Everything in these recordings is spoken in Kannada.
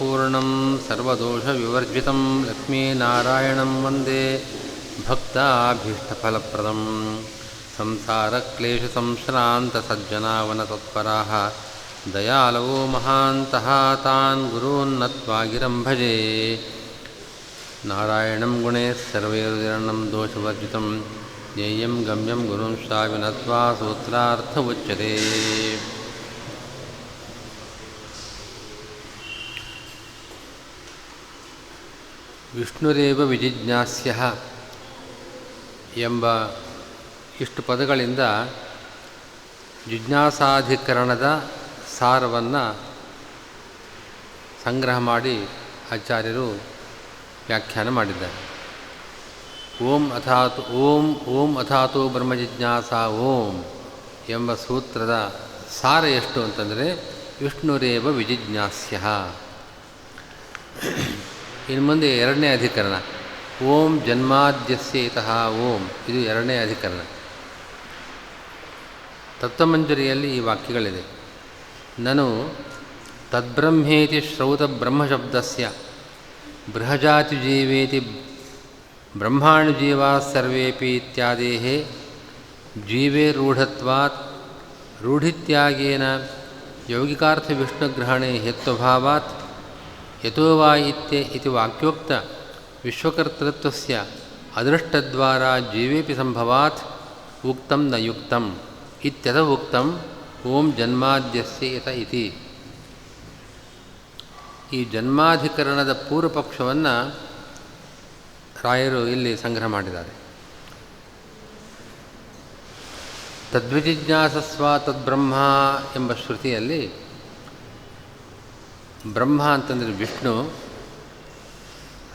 ಸಂಪೂರ್ಣಂ ಸರ್ವದೋಷವಿವರ್ಜಿತಂ ಲಕ್ಷ್ಮೀನಾರಾಯಣಂ ವಂದೇ ಭಕ್ತಾಭೀಷ್ಟಫಲಪ್ರದಂ ಸಂಸಾರಕ್ಲೇಶಸಂಶ್ರಾಂತಸಜ್ಜನಾವನತತ್ಪರಾः ದಯಾಲವೋ ಮಹಾಂತಃ ತಾನ್ ಗುರೂನ್ನತ್ವಾ ಗಿರಂ ಭಜೆ ನಾರಾಯಣಂ ಗುಣೈಃ ಸರ್ವೈರ್ವಿರ್ಣಂ ದೋಷವರ್ಜಿತಂ ಜ್ಞೇಯಂ ಗಮ್ಯಂ ಗುರುಂಶ್ಚ ವಿನತ್ವಾ ಸೂತ್ರಾರ್ಥ ಉಚ್ಯತೆ. ವಿಷ್ಣುರೇವ ವಿಜಿಜ್ಞಾಸ್ಯಃ ಎಂಬ ಇಷ್ಟು ಪದಗಳಿಂದ ಜಿಜ್ಞಾಸಾಧಿಕರಣದ ಸಾರವನ್ನು ಸಂಗ್ರಹ ಮಾಡಿ ಆಚಾರ್ಯರು ವ್ಯಾಖ್ಯಾನ ಮಾಡಿದ್ದಾರೆ. ಓಂ ಅಥಾತೋ ಬ್ರಹ್ಮಜಿಜ್ಞಾಸ ಓಂ ಎಂಬ ಸೂತ್ರದ ಸಾರ ಎಷ್ಟು ಅಂತಂದರೆ ವಿಷ್ಣುರೇವ ವಿಜಿಜ್ಞಾಸ್ಯಃ. ಇನ್ನು ಮುಂದೆ ಎರಡನೇ ಅಧಿಕರಣ ಓಂ ಜನ್ಮಾದ್ಯಸ್ಯ ಇತಃ ಓಂ, ಇದು ಎರಡನೇ ಅಧಿಕರಣ. ತತ್ವಮಂಜರಿಯಲ್ಲಿ ಈ ವಾಕ್ಯಗಳಿದೆ. ನನು ತದ್ಬ್ರಹ್ಮೇತಿ ಶ್ರೌತ ಬ್ರಹ್ಮಶಬ್ದಸ್ಯ ಬೃಹಜಾತಿಜೀವೇತಿ ಬ್ರಹ್ಮಾಣುಜೀವಾ ಸರ್ವೇಪಿ ಇತ್ಯಾದೇಃ ಜೀವೇ ರೂಢತ್ವಾತ್ ರೂಢಿತ್ಯಾಗೇನ ಯೌಗಿಕಾರ್ಥವಿಷ್ಣುಗ್ರಹಣೆ ಹೇತ್ವಭಾವಾತ್ ಯತೋ ವಾ ಇತಿ ವಾಕ್ಯೋಕ್ತ ವಿಶ್ವಕರ್ತೃತ್ವಸ್ಯ ಅದೃಷ್ಟದ್ವಾರ ಜೀವೇಪಿ ಸಂಭವಾತ್ ಉಕ್ತಂ ನ ಯುಕ್ತಂ ಇತ್ಯದ ಉಕ್ತಂ ಓಂ ಜನ್ಮಾದ್ಯಸ್ಯ ಯತ ಇತಿ. ಈ ಜನ್ಮಾಧಿಕರಣದ ಪೂರ್ವಪಕ್ಷವನ್ನು ರಾಯರು ಇಲ್ಲಿ ಸಂಗ್ರಹ ಮಾಡಿದ್ದಾರೆ. ತದ್ವಿಜಿಜ್ಞಾಸಸ್ವ ತದ್ಬ್ರಹ್ಮ ಎಂಬ ಶ್ರುತಿಯಲ್ಲಿ ಬ್ರಹ್ಮ ಅಂತಂದರೆ ವಿಷ್ಣು,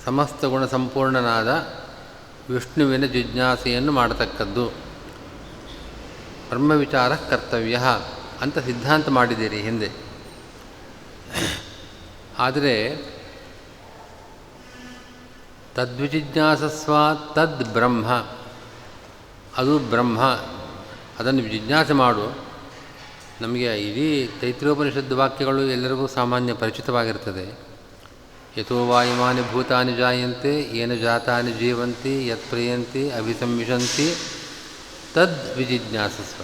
ಸಮಸ್ತ ಗುಣ ಸಂಪೂರ್ಣನಾದ ವಿಷ್ಣುವಿನ ಜಿಜ್ಞಾಸೆಯನ್ನು ಮಾಡತಕ್ಕದ್ದು ಬ್ರಹ್ಮವಿಚಾರ ಕರ್ತವ್ಯ ಅಂತ ಸಿದ್ಧಾಂತ ಮಾಡಿದ್ದೀರಿ ಹಿಂದೆ. ಆದರೆ ತದ್ವಿಜಿಜ್ಞಾಸಸ್ವ ತದ್ ಬ್ರಹ್ಮ, ಅದು ಬ್ರಹ್ಮ, ಅದನ್ನು ಜಿಜ್ಞಾಸೆ ಮಾಡು. ನಮಗೆ ಇಡೀ ತೈತ್ರಿಯೋಪನಿಷದ್ದು ವಾಕ್ಯಗಳು ಎಲ್ಲರಿಗೂ ಸಾಮಾನ್ಯ ಪರಿಚಿತವಾಗಿರ್ತದೆ. ಯಥೋ ವಾ ಇಮಾನಿ ಭೂತಾನಿ ಜಾಯಂತೆ ಏನ ಜಾತಾನಿ ಜೀವಂತಿ ಯತ್ ಪ್ರಿಯಂತಿ ಅಭಿಸಂವಿಶಂತಿ ತದ್ ವಿಜಿಜ್ಞಾಸಸ್ವ.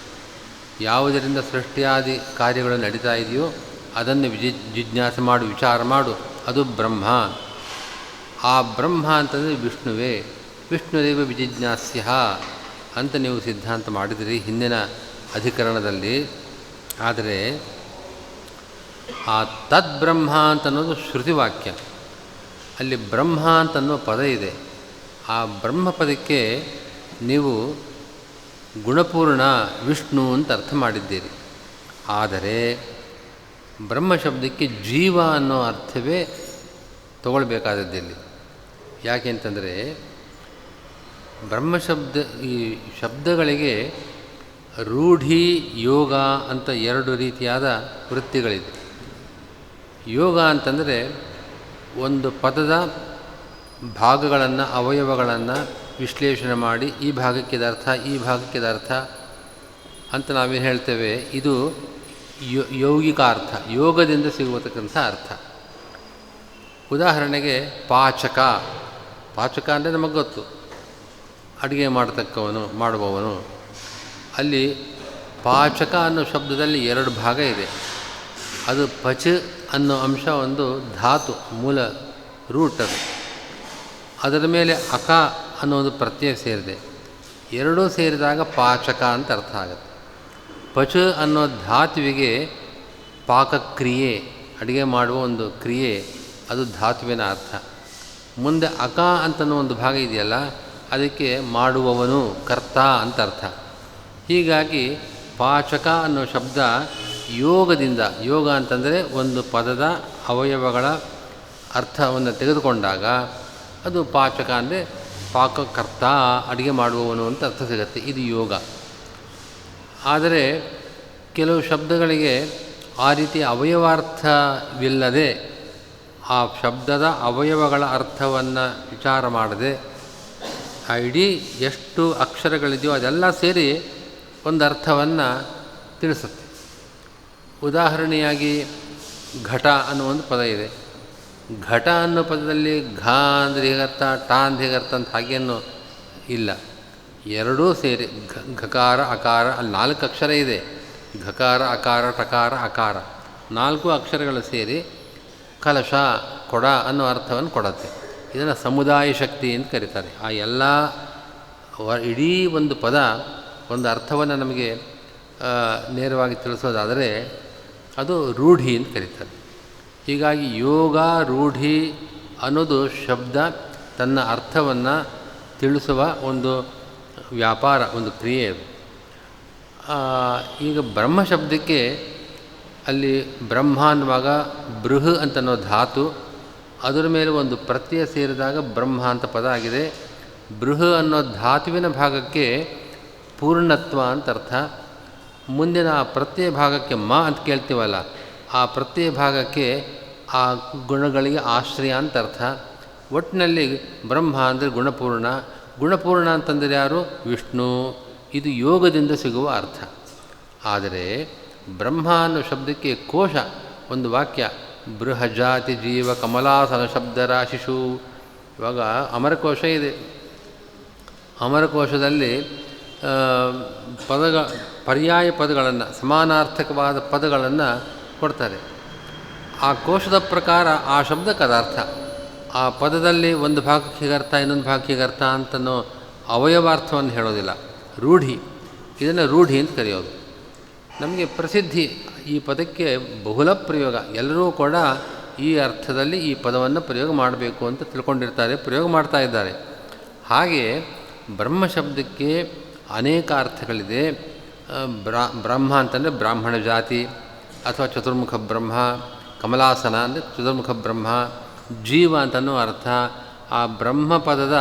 ಯಾವುದರಿಂದ ಸೃಷ್ಟಿಯಾದಿ ಕಾರ್ಯಗಳು ನಡೀತಾ ಇದೆಯೋ ಅದನ್ನು ಜಿಜ್ಞಾಸೆ ಮಾಡು, ವಿಚಾರ ಮಾಡು, ಅದು ಬ್ರಹ್ಮ. ಆ ಬ್ರಹ್ಮ ಅಂತಂದರೆ ವಿಷ್ಣುವೇ. ವಿಷ್ಣುರೇವ ವಿಜಿಜ್ಞಾಸ್ಯ ಅಂತ ನೀವು ಸಿದ್ಧಾಂತ ಮಾಡಿದಿರಿ ಹಿಂದಿನ ಅಧಿಕರಣದಲ್ಲಿ. ಆದರೆ ಆ ತದ್ಬ್ರಹ್ಮ ಅಂತನ್ನೋದು ಶ್ರುತಿವಾಕ್ಯ. ಅಲ್ಲಿ ಬ್ರಹ್ಮ ಅಂತನ್ನೋ ಪದ ಇದೆ. ಆ ಬ್ರಹ್ಮ ಪದಕ್ಕೆ ನೀವು ಗುಣಪೂರ್ಣ ವಿಷ್ಣು ಅಂತ ಅರ್ಥ ಮಾಡಿದ್ದೀರಿ. ಆದರೆ ಬ್ರಹ್ಮ ಶಬ್ದಕ್ಕೆ ಜೀವ ಅನ್ನೋ ಅರ್ಥವೇ ತಗೊಳ್ಬೇಕಾದದ್ದಿಲ್ಲಿ. ಯಾಕೆ ಅಂತಂದರೆ ಬ್ರಹ್ಮಶಬ್ದ, ಈ ಶಬ್ದಗಳಿಗೆ ರೂಢಿ ಯೋಗ ಅಂತ ಎರಡು ರೀತಿಯಾದ ವೃತ್ತಿಗಳಿದೆ. ಯೋಗ ಅಂತಂದರೆ ಒಂದು ಪದದ ಭಾಗಗಳನ್ನು, ಅವಯವಗಳನ್ನು ವಿಶ್ಲೇಷಣೆ ಮಾಡಿ ಈ ಭಾಗಕ್ಕಿದ ಅರ್ಥ, ಈ ಭಾಗಕ್ಕಿದ ಅರ್ಥ ಅಂತ ನಾವೇನು ಹೇಳ್ತೇವೆ, ಇದು ಯೌಗಿಕ ಅರ್ಥ, ಯೋಗದಿಂದ ಸಿಗುವತಕ್ಕಂಥ ಅರ್ಥ. ಉದಾಹರಣೆಗೆ ಪಾಚಕ. ಪಾಚಕ ಅಂದರೆ ನಮಗೆ ಗೊತ್ತು, ಅಡುಗೆ ಮಾಡತಕ್ಕವನು, ಮಾಡುವವನು. ಅಲ್ಲಿ ಪಾಚಕ ಅನ್ನೋ ಶಬ್ದದಲ್ಲಿ ಎರಡು ಭಾಗ ಇದೆ. ಅದು ಪಚ ಅನ್ನೋ ಅಂಶ ಒಂದು ಧಾತು, ಮೂಲ ರೂಟ್ ಅದು. ಅದರ ಮೇಲೆ ಅಕ ಅನ್ನೋ ಒಂದು ಪ್ರತ್ಯಯ ಸೇರಿದೆ. ಎರಡೂ ಸೇರಿದಾಗ ಪಾಚಕ ಅಂತ ಅರ್ಥ ಆಗುತ್ತೆ. ಪಚ ಅನ್ನೋ ಧಾತುವಿಗೆ ಪಾಕಕ್ರಿಯೆ, ಅಡುಗೆ ಮಾಡುವ ಒಂದು ಕ್ರಿಯೆ, ಅದು ಧಾತುವಿನ ಅರ್ಥ. ಮುಂದೆ ಅಕ ಅಂತನೋ ಒಂದು ಭಾಗ ಇದೆಯಲ್ಲ, ಅದಕ್ಕೆ ಮಾಡುವವನು, ಕರ್ತ ಅಂತ ಅರ್ಥ. ಹೀಗಾಗಿ ಪಾಚಕ ಅನ್ನೋ ಶಬ್ದ ಯೋಗದಿಂದ, ಯೋಗ ಅಂತಂದರೆ ಒಂದು ಪದದ ಅವಯವಗಳ ಅರ್ಥವನ್ನು ತೆಗೆದುಕೊಂಡಾಗ ಅದು ಪಾಚಕ ಅಂದರೆ ಪಾಕಕರ್ತ, ಅಡುಗೆ ಮಾಡುವವನು ಅಂತ ಅರ್ಥ ಸಿಗುತ್ತೆ. ಇದು ಯೋಗ. ಆದರೆ ಕೆಲವು ಶಬ್ದಗಳಿಗೆ ಆ ರೀತಿ ಅವಯವಾರ್ಥವಿಲ್ಲದೆ, ಆ ಶಬ್ದದ ಅವಯವಗಳ ಅರ್ಥವನ್ನು ವಿಚಾರ ಮಾಡದೆ, ಆ ಇಡೀ ಎಷ್ಟು ಅಕ್ಷರಗಳಿದೆಯೋ ಅದೆಲ್ಲ ಸೇರಿ ಒಂದು ಅರ್ಥವನ್ನು ತಿಳಿಸುತ್ತೆ. ಉದಾಹರಣೆಯಾಗಿ ಘಟ ಅನ್ನೋ ಒಂದು ಪದ ಇದೆ. ಘಟ ಅನ್ನೋ ಪದದಲ್ಲಿ ಘ ಅಂದರೆ ಹೇಗರ್ಥ, ಟ ಅಂತ ಹೇಗರ್ಥ ಅಂತ ಹಾಗೇನು ಇಲ್ಲ. ಎರಡೂ ಸೇರಿ ಘಕಾರ ಅಕಾರ, ಅಲ್ಲಿ 4 ಅಕ್ಷರ ಇದೆ. ಘಕಾರ ಅಕಾರ ಟಕಾರ ಅಕಾರ 4 ಅಕ್ಷರಗಳು ಸೇರಿ ಕಲಶ ಕೊಡ ಅನ್ನೋ ಅರ್ಥವನ್ನು ಕೊಡುತ್ತೆ. ಇದನ್ನು ಸಮುದಾಯ ಶಕ್ತಿ ಅಂತ ಕರೀತಾರೆ. ಆ ಎಲ್ಲ ಇಡೀ ಒಂದು ಪದ ಒಂದು ಅರ್ಥವನ್ನು ನಮಗೆ ನೇರವಾಗಿ ತಿಳಿಸೋದಾದರೆ ಅದು ರೂಢಿ ಅಂತ ಕರೀತಾರೆ. ಹೀಗಾಗಿ ಯೋಗ ರೂಢಿ ಅನ್ನೋದು ಶಬ್ದ ತನ್ನ ಅರ್ಥವನ್ನು ತಿಳಿಸುವ ಒಂದು ವ್ಯಾಪಾರ, ಒಂದು ಕ್ರಿಯೆ. ಈಗ ಬ್ರಹ್ಮ ಶಬ್ದಕ್ಕೆ ಅಲ್ಲಿ ಬ್ರಹ್ಮ ಅನ್ನುವಾಗ ಬೃಹ ಅಂತನ್ನೋ ಧಾತು, ಅದರ ಮೇಲೆ ಒಂದು ಪ್ರತ್ಯಯ ಸೇರಿದಾಗ ಬ್ರಹ್ಮ ಅಂತ ಪದ ಆಗಿದೆ. ಬೃಹ ಅನ್ನೋ ಧಾತುವಿನ ಭಾಗಕ್ಕೆ ಪೂರ್ಣತ್ವ ಅಂತ ಅರ್ಥ. ಮುಂದಿನ ಆ ಪ್ರತ್ಯಯ ಭಾಗಕ್ಕೆ ಮ ಅಂತ ಕೇಳ್ತೀವಲ್ಲ, ಆ ಪ್ರತ್ಯಯ ಭಾಗಕ್ಕೆ ಆ ಗುಣಗಳಿಗೆ ಆಶ್ರಯ ಅಂತ ಅರ್ಥ. ಒಟ್ಟಿನಲ್ಲಿ ಬ್ರಹ್ಮ ಅಂದರೆ ಗುಣಪೂರ್ಣ. ಗುಣಪೂರ್ಣ ಅಂತಂದರೆ ಯಾರು? ವಿಷ್ಣು. ಇದು ಯೋಗದಿಂದ ಸಿಗುವ ಅರ್ಥ. ಆದರೆ ಬ್ರಹ್ಮ ಅನ್ನೋ ಶಬ್ದಕ್ಕೆ ಕೋಶ ಒಂದು ವಾಕ್ಯ, ಬೃಹಜಾತಿ ಜೀವ ಕಮಲಾಸನ ಶಬ್ದರಾಶಿಷು. ಇವಾಗ ಅಮರಕೋಶ ಇದೆ. ಅಮರಕೋಶದಲ್ಲಿ ಪರ್ಯಾಯ ಪದಗಳನ್ನು, ಸಮಾನಾರ್ಥಕವಾದ ಪದಗಳನ್ನು ಕೊಡ್ತಾರೆ. ಆ ಕೋಶದ ಪ್ರಕಾರ ಆ ಶಬ್ದಕ್ಕೆ ಅದರ್ಥ. ಆ ಪದದಲ್ಲಿ ಒಂದು ಭಾಗಕ್ಕೆ ಹೀಗರ್ಥ, ಇನ್ನೊಂದು ಭಾಗಕ್ಕೆ ಹೀಗರ್ಥ ಅಂತನೋ ಅವಯವಾರ್ಥವನ್ನು ಹೇಳೋದಿಲ್ಲ. ರೂಢಿ, ಇದನ್ನು ರೂಢಿ ಅಂತ ಕರೆಯೋದು. ನಮಗೆ ಪ್ರಸಿದ್ಧಿ ಈ ಪದಕ್ಕೆ ಬಹುಲ ಪ್ರಯೋಗ. ಎಲ್ಲರೂ ಕೂಡ ಈ ಅರ್ಥದಲ್ಲಿ ಈ ಪದವನ್ನು ಪ್ರಯೋಗ ಮಾಡಬೇಕು ಅಂತ ತಿಳ್ಕೊಂಡಿರ್ತಾರೆ, ಪ್ರಯೋಗ ಮಾಡ್ತಾ ಇದ್ದಾರೆ. ಹಾಗೆ ಬ್ರಹ್ಮ ಶಬ್ದಕ್ಕೆ ಅನೇಕ ಅರ್ಥಗಳಿದೆ. ಬ್ರಹ್ಮ ಅಂತಂದರೆ ಬ್ರಾಹ್ಮಣ ಜಾತಿ ಅಥವಾ ಚತುರ್ಮುಖ ಬ್ರಹ್ಮ, ಕಮಲಾಸನ ಅಂದರೆ ಚತುರ್ಮುಖ ಬ್ರಹ್ಮ, ಜೀವ ಅಂತನೂ ಅರ್ಥ. ಆ ಬ್ರಹ್ಮ ಪದದ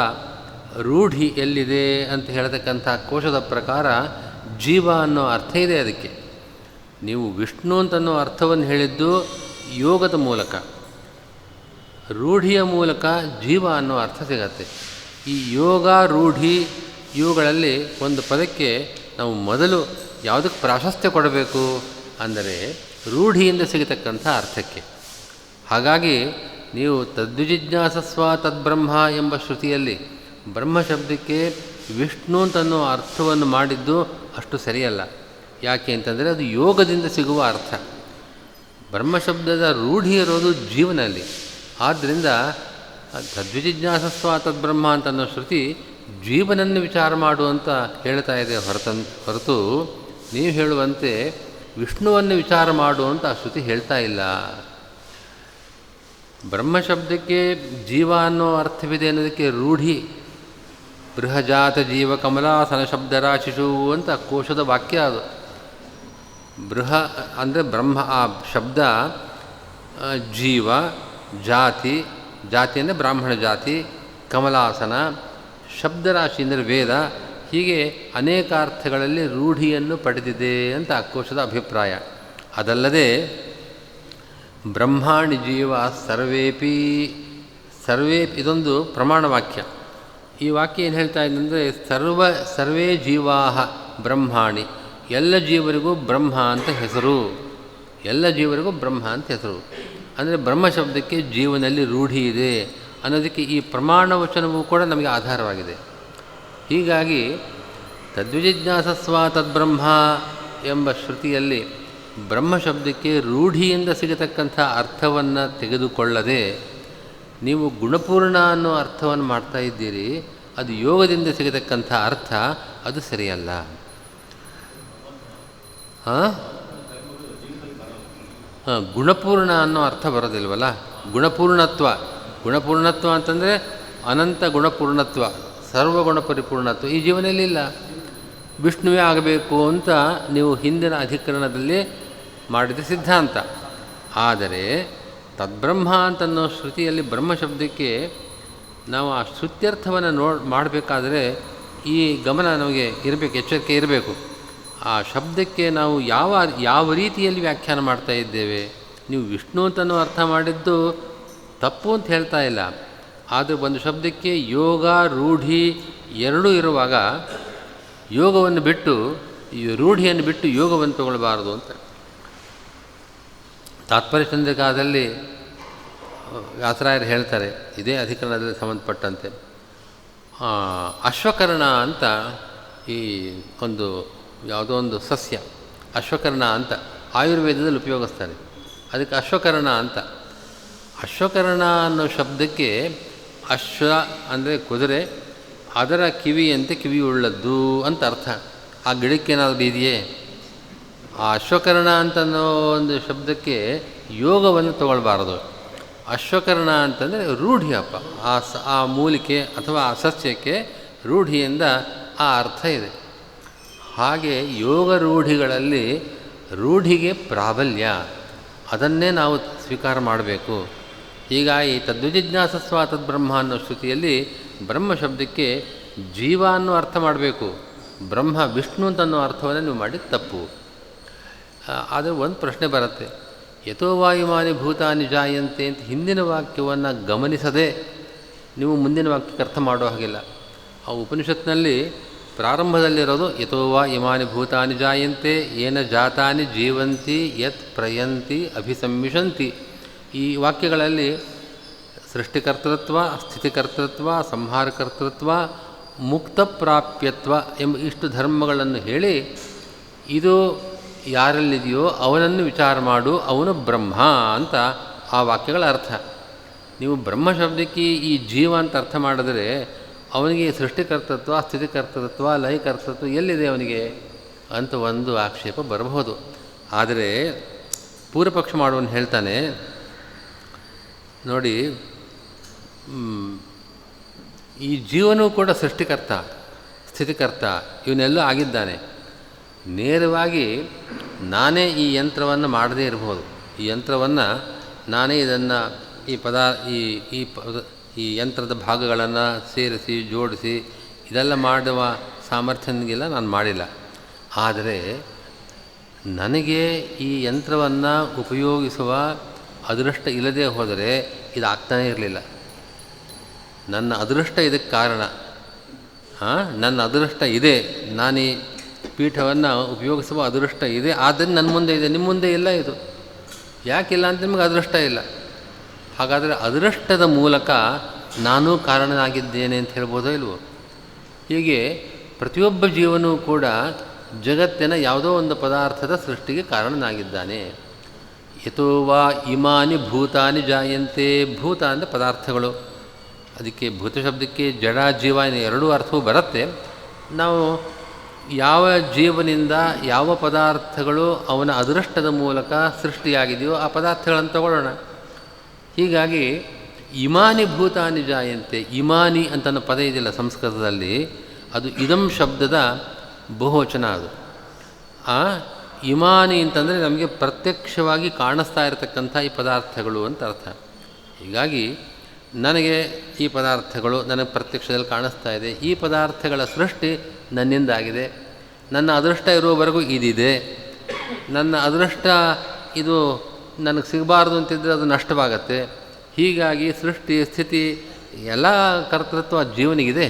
ರೂಢಿ ಎಲ್ಲಿದೆ ಅಂತ ಹೇಳ್ತಕ್ಕಂಥ ಕೋಶದ ಪ್ರಕಾರ ಜೀವ ಅನ್ನೋ ಅರ್ಥ ಇದೆ. ಅದಕ್ಕೆ ನೀವು ವಿಷ್ಣು ಅಂತನ್ನೋ ಅರ್ಥವನ್ನು ಹೇಳಿದ್ದು ಯೋಗದ ಮೂಲಕ, ರೂಢಿಯ ಮೂಲಕ ಜೀವ ಅನ್ನೋ ಅರ್ಥ ಸಿಗತ್ತೆ. ಈ ಯೋಗ ರೂಢಿ ಇವುಗಳಲ್ಲಿ ಒಂದು ಪದಕ್ಕೆ ನಾವು ಮೊದಲು ಯಾವುದಕ್ಕೆ ಪ್ರಾಶಸ್ತ್ಯ ಕೊಡಬೇಕು ಅಂದರೆ ರೂಢಿಯಿಂದ ಸಿಗತಕ್ಕಂಥ ಅರ್ಥಕ್ಕೆ. ಹಾಗಾಗಿ ನೀವು ತದ್ವಿಜಿಜ್ಞಾಸಸ್ವ ತದ್ಬ್ರಹ್ಮ ಎಂಬ ಶ್ರುತಿಯಲ್ಲಿ ಬ್ರಹ್ಮ ಶಬ್ದಕ್ಕೆ ವಿಷ್ಣು ಅಂತನ್ನೋ ಅರ್ಥವನ್ನು ಮಾಡಿದ್ದು ಅಷ್ಟು ಸರಿಯಲ್ಲ. ಯಾಕೆ ಅಂತಂದರೆ ಅದು ಯೋಗದಿಂದ ಸಿಗುವ ಅರ್ಥ. ಬ್ರಹ್ಮ ಶಬ್ದದ ರೂಢಿ ಇರೋದು ಜೀವನಲ್ಲಿ. ಆದ್ದರಿಂದ ತದ್ವಿಜಿಜ್ಞಾಸಸ್ವ ತದ್ಬ್ರಹ್ಮ ಅಂತನ್ನೋ ಶ್ರುತಿ ಜೀವನನ್ನು ವಿಚಾರ ಮಾಡುವಂತ ಹೇಳ್ತಾ ಇದೆ ಹೊರತು ನೀವು ಹೇಳುವಂತೆ ವಿಷ್ಣುವನ್ನು ವಿಚಾರ ಮಾಡುವಂತ ಆ ಶ್ರುತಿ ಹೇಳ್ತಾ ಇಲ್ಲ. ಬ್ರಹ್ಮ ಶಬ್ದಕ್ಕೆ ಜೀವ ಅನ್ನೋ ಅರ್ಥವಿದೆ ಅನ್ನೋದಕ್ಕೆ ರೂಢಿ ಬೃಹಜಾತ ಜೀವ ಕಮಲಾಸನ ಶಬ್ದರಾಶಿಷು ಅಂತ ಕೋಶದ ವಾಕ್ಯ ಅದು. ಬೃಹ ಅಂದರೆ ಬ್ರಹ್ಮ, ಆ ಶಬ್ದ ಜೀವ, ಜಾತಿ, ಜಾತಿ ಅಂದರೆ ಬ್ರಾಹ್ಮಣ ಜಾತಿ, ಕಮಲಾಸನ, ಶಬ್ದರಾಶಿ ಅಂದರೆ ವೇದ, ಹೀಗೆ ಅನೇಕ ಅರ್ಥಗಳಲ್ಲಿ ರೂಢಿಯನ್ನು ಪಡೆದಿದೆ ಅಂತ ಆ ಕೋಶದ ಅಭಿಪ್ರಾಯ. ಅದಲ್ಲದೆ ಬ್ರಹ್ಮಾಣಿ ಜೀವ ಸರ್ವೇಪಿ, ಇದೊಂದು ಪ್ರಮಾಣ ವಾಕ್ಯ. ಈ ವಾಕ್ಯ ಏನು ಹೇಳ್ತಾ ಇದೆ ಅಂದರೆ ಸರ್ವೇ ಜೀವಾಹ ಬ್ರಹ್ಮಾಣಿ, ಎಲ್ಲ ಜೀವರಿಗೂ ಬ್ರಹ್ಮ ಅಂತ ಹೆಸರು, ಎಲ್ಲ ಜೀವರಿಗೂ ಬ್ರಹ್ಮ ಅಂತ ಹೆಸರು. ಅಂದರೆ ಬ್ರಹ್ಮ ಶಬ್ದಕ್ಕೆ ಜೀವನಲ್ಲಿ ರೂಢಿ ಇದೆ ಅನ್ನೋದಕ್ಕೆ ಈ ಪ್ರಮಾಣ ವಚನವೂ ಕೂಡ ನಮಗೆ ಆಧಾರವಾಗಿದೆ. ಹೀಗಾಗಿ ತದ್ವಿಜಿಜ್ಞಾಸಸ್ವ ತದ್ಬ್ರಹ್ಮ ಎಂಬ ಶ್ರುತಿಯಲ್ಲಿ ಬ್ರಹ್ಮ ಶಬ್ದಕ್ಕೆ ರೂಢಿಯಿಂದ ಸಿಗತಕ್ಕಂಥ ಅರ್ಥವನ್ನು ತೆಗೆದುಕೊಳ್ಳದೆ ನೀವು ಗುಣಪೂರ್ಣ ಅನ್ನೋ ಅರ್ಥವನ್ನು ಮಾಡ್ತಾ ಇದ್ದೀರಿ. ಅದು ಯೋಗದಿಂದ ಸಿಗತಕ್ಕಂಥ ಅರ್ಥ, ಅದು ಸರಿಯಲ್ಲ. ಗುಣಪೂರ್ಣ ಅನ್ನೋ ಅರ್ಥ ಬರೋದಿಲ್ವಲ್ಲ. ಗುಣಪೂರ್ಣತ್ವ ಅಂತಂದರೆ ಅನಂತ ಗುಣಪೂರ್ಣತ್ವ, ಸರ್ವಗುಣ ಪರಿಪೂರ್ಣತ್ವ ಈ ಜೀವನದಲ್ಲಿಲ್ಲ. ವಿಷ್ಣುವೇ ಆಗಬೇಕು ಅಂತ ನೀವು ಹಿಂದಿನ ಅಧಿಕರಣದಲ್ಲಿ ಮಾಡಿದ ಸಿದ್ಧಾಂತ. ಆದರೆ ತದ್ಬ್ರಹ್ಮ ಅಂತನ್ನೋ ಶ್ರುತಿಯಲ್ಲಿ ಬ್ರಹ್ಮ ಶಬ್ದಕ್ಕೆ ನಾವು ಆ ಶ್ರುತ್ಯರ್ಥವನ್ನು ಮಾಡಬೇಕಾದ್ರೆ ಈ ಗಮನ ನಮಗೆ ಇರಬೇಕು, ಎಚ್ಚರಿಕೆ ಇರಬೇಕು. ಆ ಶಬ್ದಕ್ಕೆ ನಾವು ಯಾವ ರೀತಿಯಲ್ಲಿ ವ್ಯಾಖ್ಯಾನ ಮಾಡ್ತಾ ಇದ್ದೇವೆ. ನೀವು ವಿಷ್ಣು ಅಂತನೂ ಅರ್ಥ ಮಾಡಿದ್ದು ತಪ್ಪು ಅಂತ ಹೇಳ್ತಾ ಇಲ್ಲ. ಆದರೆ ಒಂದು ಶಬ್ದಕ್ಕೆ ಯೋಗ ರೂಢಿ ಎರಡೂ ಇರುವಾಗ ಯೋಗವನ್ನು ಬಿಟ್ಟು, ಈ ರೂಢಿಯನ್ನು ಬಿಟ್ಟು ಯೋಗವನ್ನು ತಗೊಳ್ಬಾರದು ಅಂತ. ತಾತ್ಪರ್ಯ ಚಂದ್ರಿಕಾದಲ್ಲಿ ವ್ಯಾಸರಾಯರು ಹೇಳ್ತಾರೆ ಇದೇ ಅಧಿಕರಣದಲ್ಲಿ ಸಂಬಂಧಪಟ್ಟಂತೆ. ಅಶ್ವಕರ್ಣ ಅಂತ ಈ ಒಂದು ಯಾವುದೋ ಒಂದು ಸಸ್ಯ ಅಶ್ವಕರ್ಣ ಅಂತ ಆಯುರ್ವೇದದಲ್ಲಿ ಉಪಯೋಗಿಸ್ತಾರೆ. ಅದಕ್ಕೆ ಅಶ್ವಕರ್ಣ ಅಂತ. ಅಶ್ವಕರ್ಣ ಅನ್ನೋ ಶಬ್ದಕ್ಕೆ ಅಶ್ವ ಅಂದರೆ ಕುದುರೆ, ಅದರ ಕಿವಿಯಂತೆ ಕಿವಿಯುಳ್ಳದ್ದು ಅಂತ ಅರ್ಥ. ಆ ಗಿಡಕ್ಕೇನಾದರೂ ಇದೆಯೇ? ಆ ಅಶ್ವಕರ್ಣ ಅಂತನ್ನೋ ಒಂದು ಶಬ್ದಕ್ಕೆ ಯೋಗವನ್ನು ತಗೊಳ್ಬಾರದು. ಅಶ್ವಕರ್ಣ ಅಂತಂದರೆ ರೂಢಿಯಪ್ಪ, ಆ ಮೂಲಿಕೆ ಅಥವಾ ಆ ಸಸ್ಯಕ್ಕೆ ರೂಢಿಯಿಂದ ಆ ಅರ್ಥ ಇದೆ. ಹಾಗೆ ಯೋಗ ರೂಢಿಗಳಲ್ಲಿ ರೂಢಿಗೆ ಪ್ರಾಬಲ್ಯ, ಅದನ್ನೇ ನಾವು ಸ್ವೀಕಾರ ಮಾಡಬೇಕು. ಹೀಗಾಗಿ ತದ್ವಿಜಿಜ್ಞಾಸಸ್ವ ತದ್ಬ್ರಹ್ಮ ಅನ್ನೋ ಶ್ರುತಿಯಲ್ಲಿ ಬ್ರಹ್ಮ ಶಬ್ದಕ್ಕೆ ಜೀವ ಅನ್ನೋ ಅರ್ಥ ಮಾಡಬೇಕು. ಬ್ರಹ್ಮ ವಿಷ್ಣು ಅಂತನ್ನೋ ಅರ್ಥವನ್ನು ನೀವು ಮಾಡಿದ ತಪ್ಪು. ಆದರೆ ಒಂದು ಪ್ರಶ್ನೆ ಬರುತ್ತೆ, ಯಥೋ ವಾಯುಮಾನಿ ಭೂತಾನಿ ಜಾಯಂತೆ ಅಂತ ಹಿಂದಿನ ವಾಕ್ಯವನ್ನು ಗಮನಿಸದೆ ನೀವು ಮುಂದಿನ ವಾಕ್ಯಕ್ಕೆ ಅರ್ಥ ಮಾಡೋ ಹಾಗಿಲ್ಲ. ಆ ಉಪನಿಷತ್ನಲ್ಲಿ ಪ್ರಾರಂಭದಲ್ಲಿರೋದು ಯಥೋ ವಾ ಇಮಾನಿ ಭೂತಾನಿ ಜಾಯಂತೆ ಏನ ಜಾತಾನಿ ಜೀವಂತಿ ಯತ್ ಪ್ರಯಂತಿ ಅಭಿಸಂವಿಶಂತಿ. ಈ ವಾಕ್ಯಗಳಲ್ಲಿ ಸೃಷ್ಟಿಕರ್ತೃತ್ವ, ಸ್ಥಿತಿಕರ್ತೃತ್ವ, ಸಂಹಾರಕರ್ತೃತ್ವ, ಮುಕ್ತಪ್ರಾಪ್ಯತ್ವ ಎಂಬ ಇಷ್ಟು ಧರ್ಮಗಳನ್ನು ಹೇಳಿ ಇದು ಯಾರಲ್ಲಿದೆಯೋ ಅವನನ್ನು ವಿಚಾರ ಮಾಡು, ಅವನು ಬ್ರಹ್ಮ ಅಂತ ಆ ವಾಕ್ಯಗಳ ಅರ್ಥ. ನೀವು ಬ್ರಹ್ಮ ಶಬ್ದಕ್ಕೆ ಈ ಜೀವ ಅಂತ ಅರ್ಥ ಮಾಡಿದರೆ ಅವನಿಗೆ ಸೃಷ್ಟಿಕರ್ತೃತ್ವ, ಸ್ಥಿತಿಕರ್ತೃತ್ವ, ಲಯಕರ್ತೃತ್ವ ಎಲ್ಲಿದೆ ಅವನಿಗೆ ಅಂತ ಒಂದು ಆಕ್ಷೇಪ ಬರಬಹುದು. ಆದರೆ ಪೂರ್ವಪಕ್ಷ ಮಾಡುವನು ಹೇಳ್ತಾನೆ, ನೋಡಿ ಈ ಜೀವನೂ ಕೂಡ ಸೃಷ್ಟಿಕರ್ತ, ಸ್ಥಿತಿಕರ್ತ, ಇವನ್ನೆಲ್ಲ ಆಗಿದ್ದಾನೆ. ನೇರವಾಗಿ ನಾನೇ ಈ ಯಂತ್ರವನ್ನು ಮಾಡದೇ ಇರಬಹುದು. ಈ ಯಂತ್ರವನ್ನು ನಾನೇ ಇದನ್ನು ಈ ಯಂತ್ರದ ಭಾಗಗಳನ್ನು ಸೇರಿಸಿ ಜೋಡಿಸಿ ಇದೆಲ್ಲ ಮಾಡುವ ಸಾಮರ್ಥ್ಯನಿಗೆಲ್ಲ ನಾನು ಮಾಡಿಲ್ಲ. ಆದರೆ ನನಗೆ ಈ ಯಂತ್ರವನ್ನು ಉಪಯೋಗಿಸುವ ಅದೃಷ್ಟ ಇಲ್ಲದೆ ಹೋದರೆ ಇದಾಗ್ತಾನೇ ಇರಲಿಲ್ಲ. ನನ್ನ ಅದೃಷ್ಟ ಇದಕ್ಕೆ ಕಾರಣ. ನನ್ನ ಅದೃಷ್ಟ ಇದೆ, ನಾನು ಈ ಪೀಠವನ್ನು ಉಪಯೋಗಿಸುವ ಅದೃಷ್ಟ ಇದೆ, ಆದ್ದರಿಂದ ನನ್ನ ಮುಂದೆ ಇದೆ, ನಿಮ್ಮ ಮುಂದೆ ಇಲ್ಲ. ಇದು ಯಾಕಿಲ್ಲ ಅಂತ ನಿಮಗೆ ಅದೃಷ್ಟ ಇಲ್ಲ. ಹಾಗಾದರೆ ಅದೃಷ್ಟದ ಮೂಲಕ ನಾನು ಕಾರಣನಾಗಿದ್ದೇನೆ ಅಂತ ಹೇಳ್ಬೋದೋ ಇಲ್ವೋ? ಹೀಗೆ ಪ್ರತಿಯೊಬ್ಬ ಜೀವನೂ ಕೂಡ ಜಗತ್ತಿನ ಯಾವುದೋ ಒಂದು ಪದಾರ್ಥದ ಸೃಷ್ಟಿಗೆ ಕಾರಣನಾಗಿದ್ದಾನೆ. ಯಥೋ ವಾ ಇಮಾನಿ ಭೂತಾನಿ ಜಾಯಂತೆ. ಭೂತ ಅಂದರೆ ಪದಾರ್ಥಗಳು. ಅದಕ್ಕೆ ಭೂತ ಶಬ್ದಕ್ಕೆ ಜಡ ಜೀವ ಎರಡೂ ಅರ್ಥವೂ ಬರುತ್ತೆ. ನಾವು ಯಾವ ಜೀವನಿಂದ ಯಾವ ಪದಾರ್ಥಗಳು ಅವನ ಅದೃಷ್ಟದ ಮೂಲಕ ಸೃಷ್ಟಿಯಾಗಿದೆಯೋ ಆ ಪದಾರ್ಥಗಳನ್ನು ತಗೊಳ್ಳೋಣ. ಹೀಗಾಗಿ ಇಮಾನಿ ಭೂತಾನಿ ಜಾಯಂತೆ. ಇಮಾನಿ ಅಂತನೋ ಪದ ಇದೆಯಲ್ಲ ಸಂಸ್ಕೃತದಲ್ಲಿ, ಅದು ಇದಂ ಶಬ್ದದ ಬಹುವಚನ. ಅದು ಇಮಾನಿ ಅಂತಂದರೆ ನಮಗೆ ಪ್ರತ್ಯಕ್ಷವಾಗಿ ಕಾಣಿಸ್ತಾ ಇರತಕ್ಕಂಥ ಈ ಪದಾರ್ಥಗಳು ಅಂತ ಅರ್ಥ. ಹೀಗಾಗಿ ನನಗೆ ಈ ಪದಾರ್ಥಗಳು ನನಗೆ ಪ್ರತ್ಯಕ್ಷದಲ್ಲಿ ಕಾಣಿಸ್ತಾ ಇದೆ. ಈ ಪದಾರ್ಥಗಳ ಸೃಷ್ಟಿ ನನ್ನಿಂದಾಗಿದೆ. ನನ್ನ ಅದೃಷ್ಟ ಇರುವವರೆಗೂ ಇದಿದೆ. ನನ್ನ ಅದೃಷ್ಟ ಇದು ನನಗೆ ಸಿಗಬಾರ್ದು ಅಂತಿದ್ದರೆ ಅದು ನಷ್ಟವಾಗತ್ತೆ. ಹೀಗಾಗಿ ಸೃಷ್ಟಿ ಸ್ಥಿತಿ ಎಲ್ಲ ಕರ್ತೃತ್ವ ಜೀವನಿಗಿದೆ.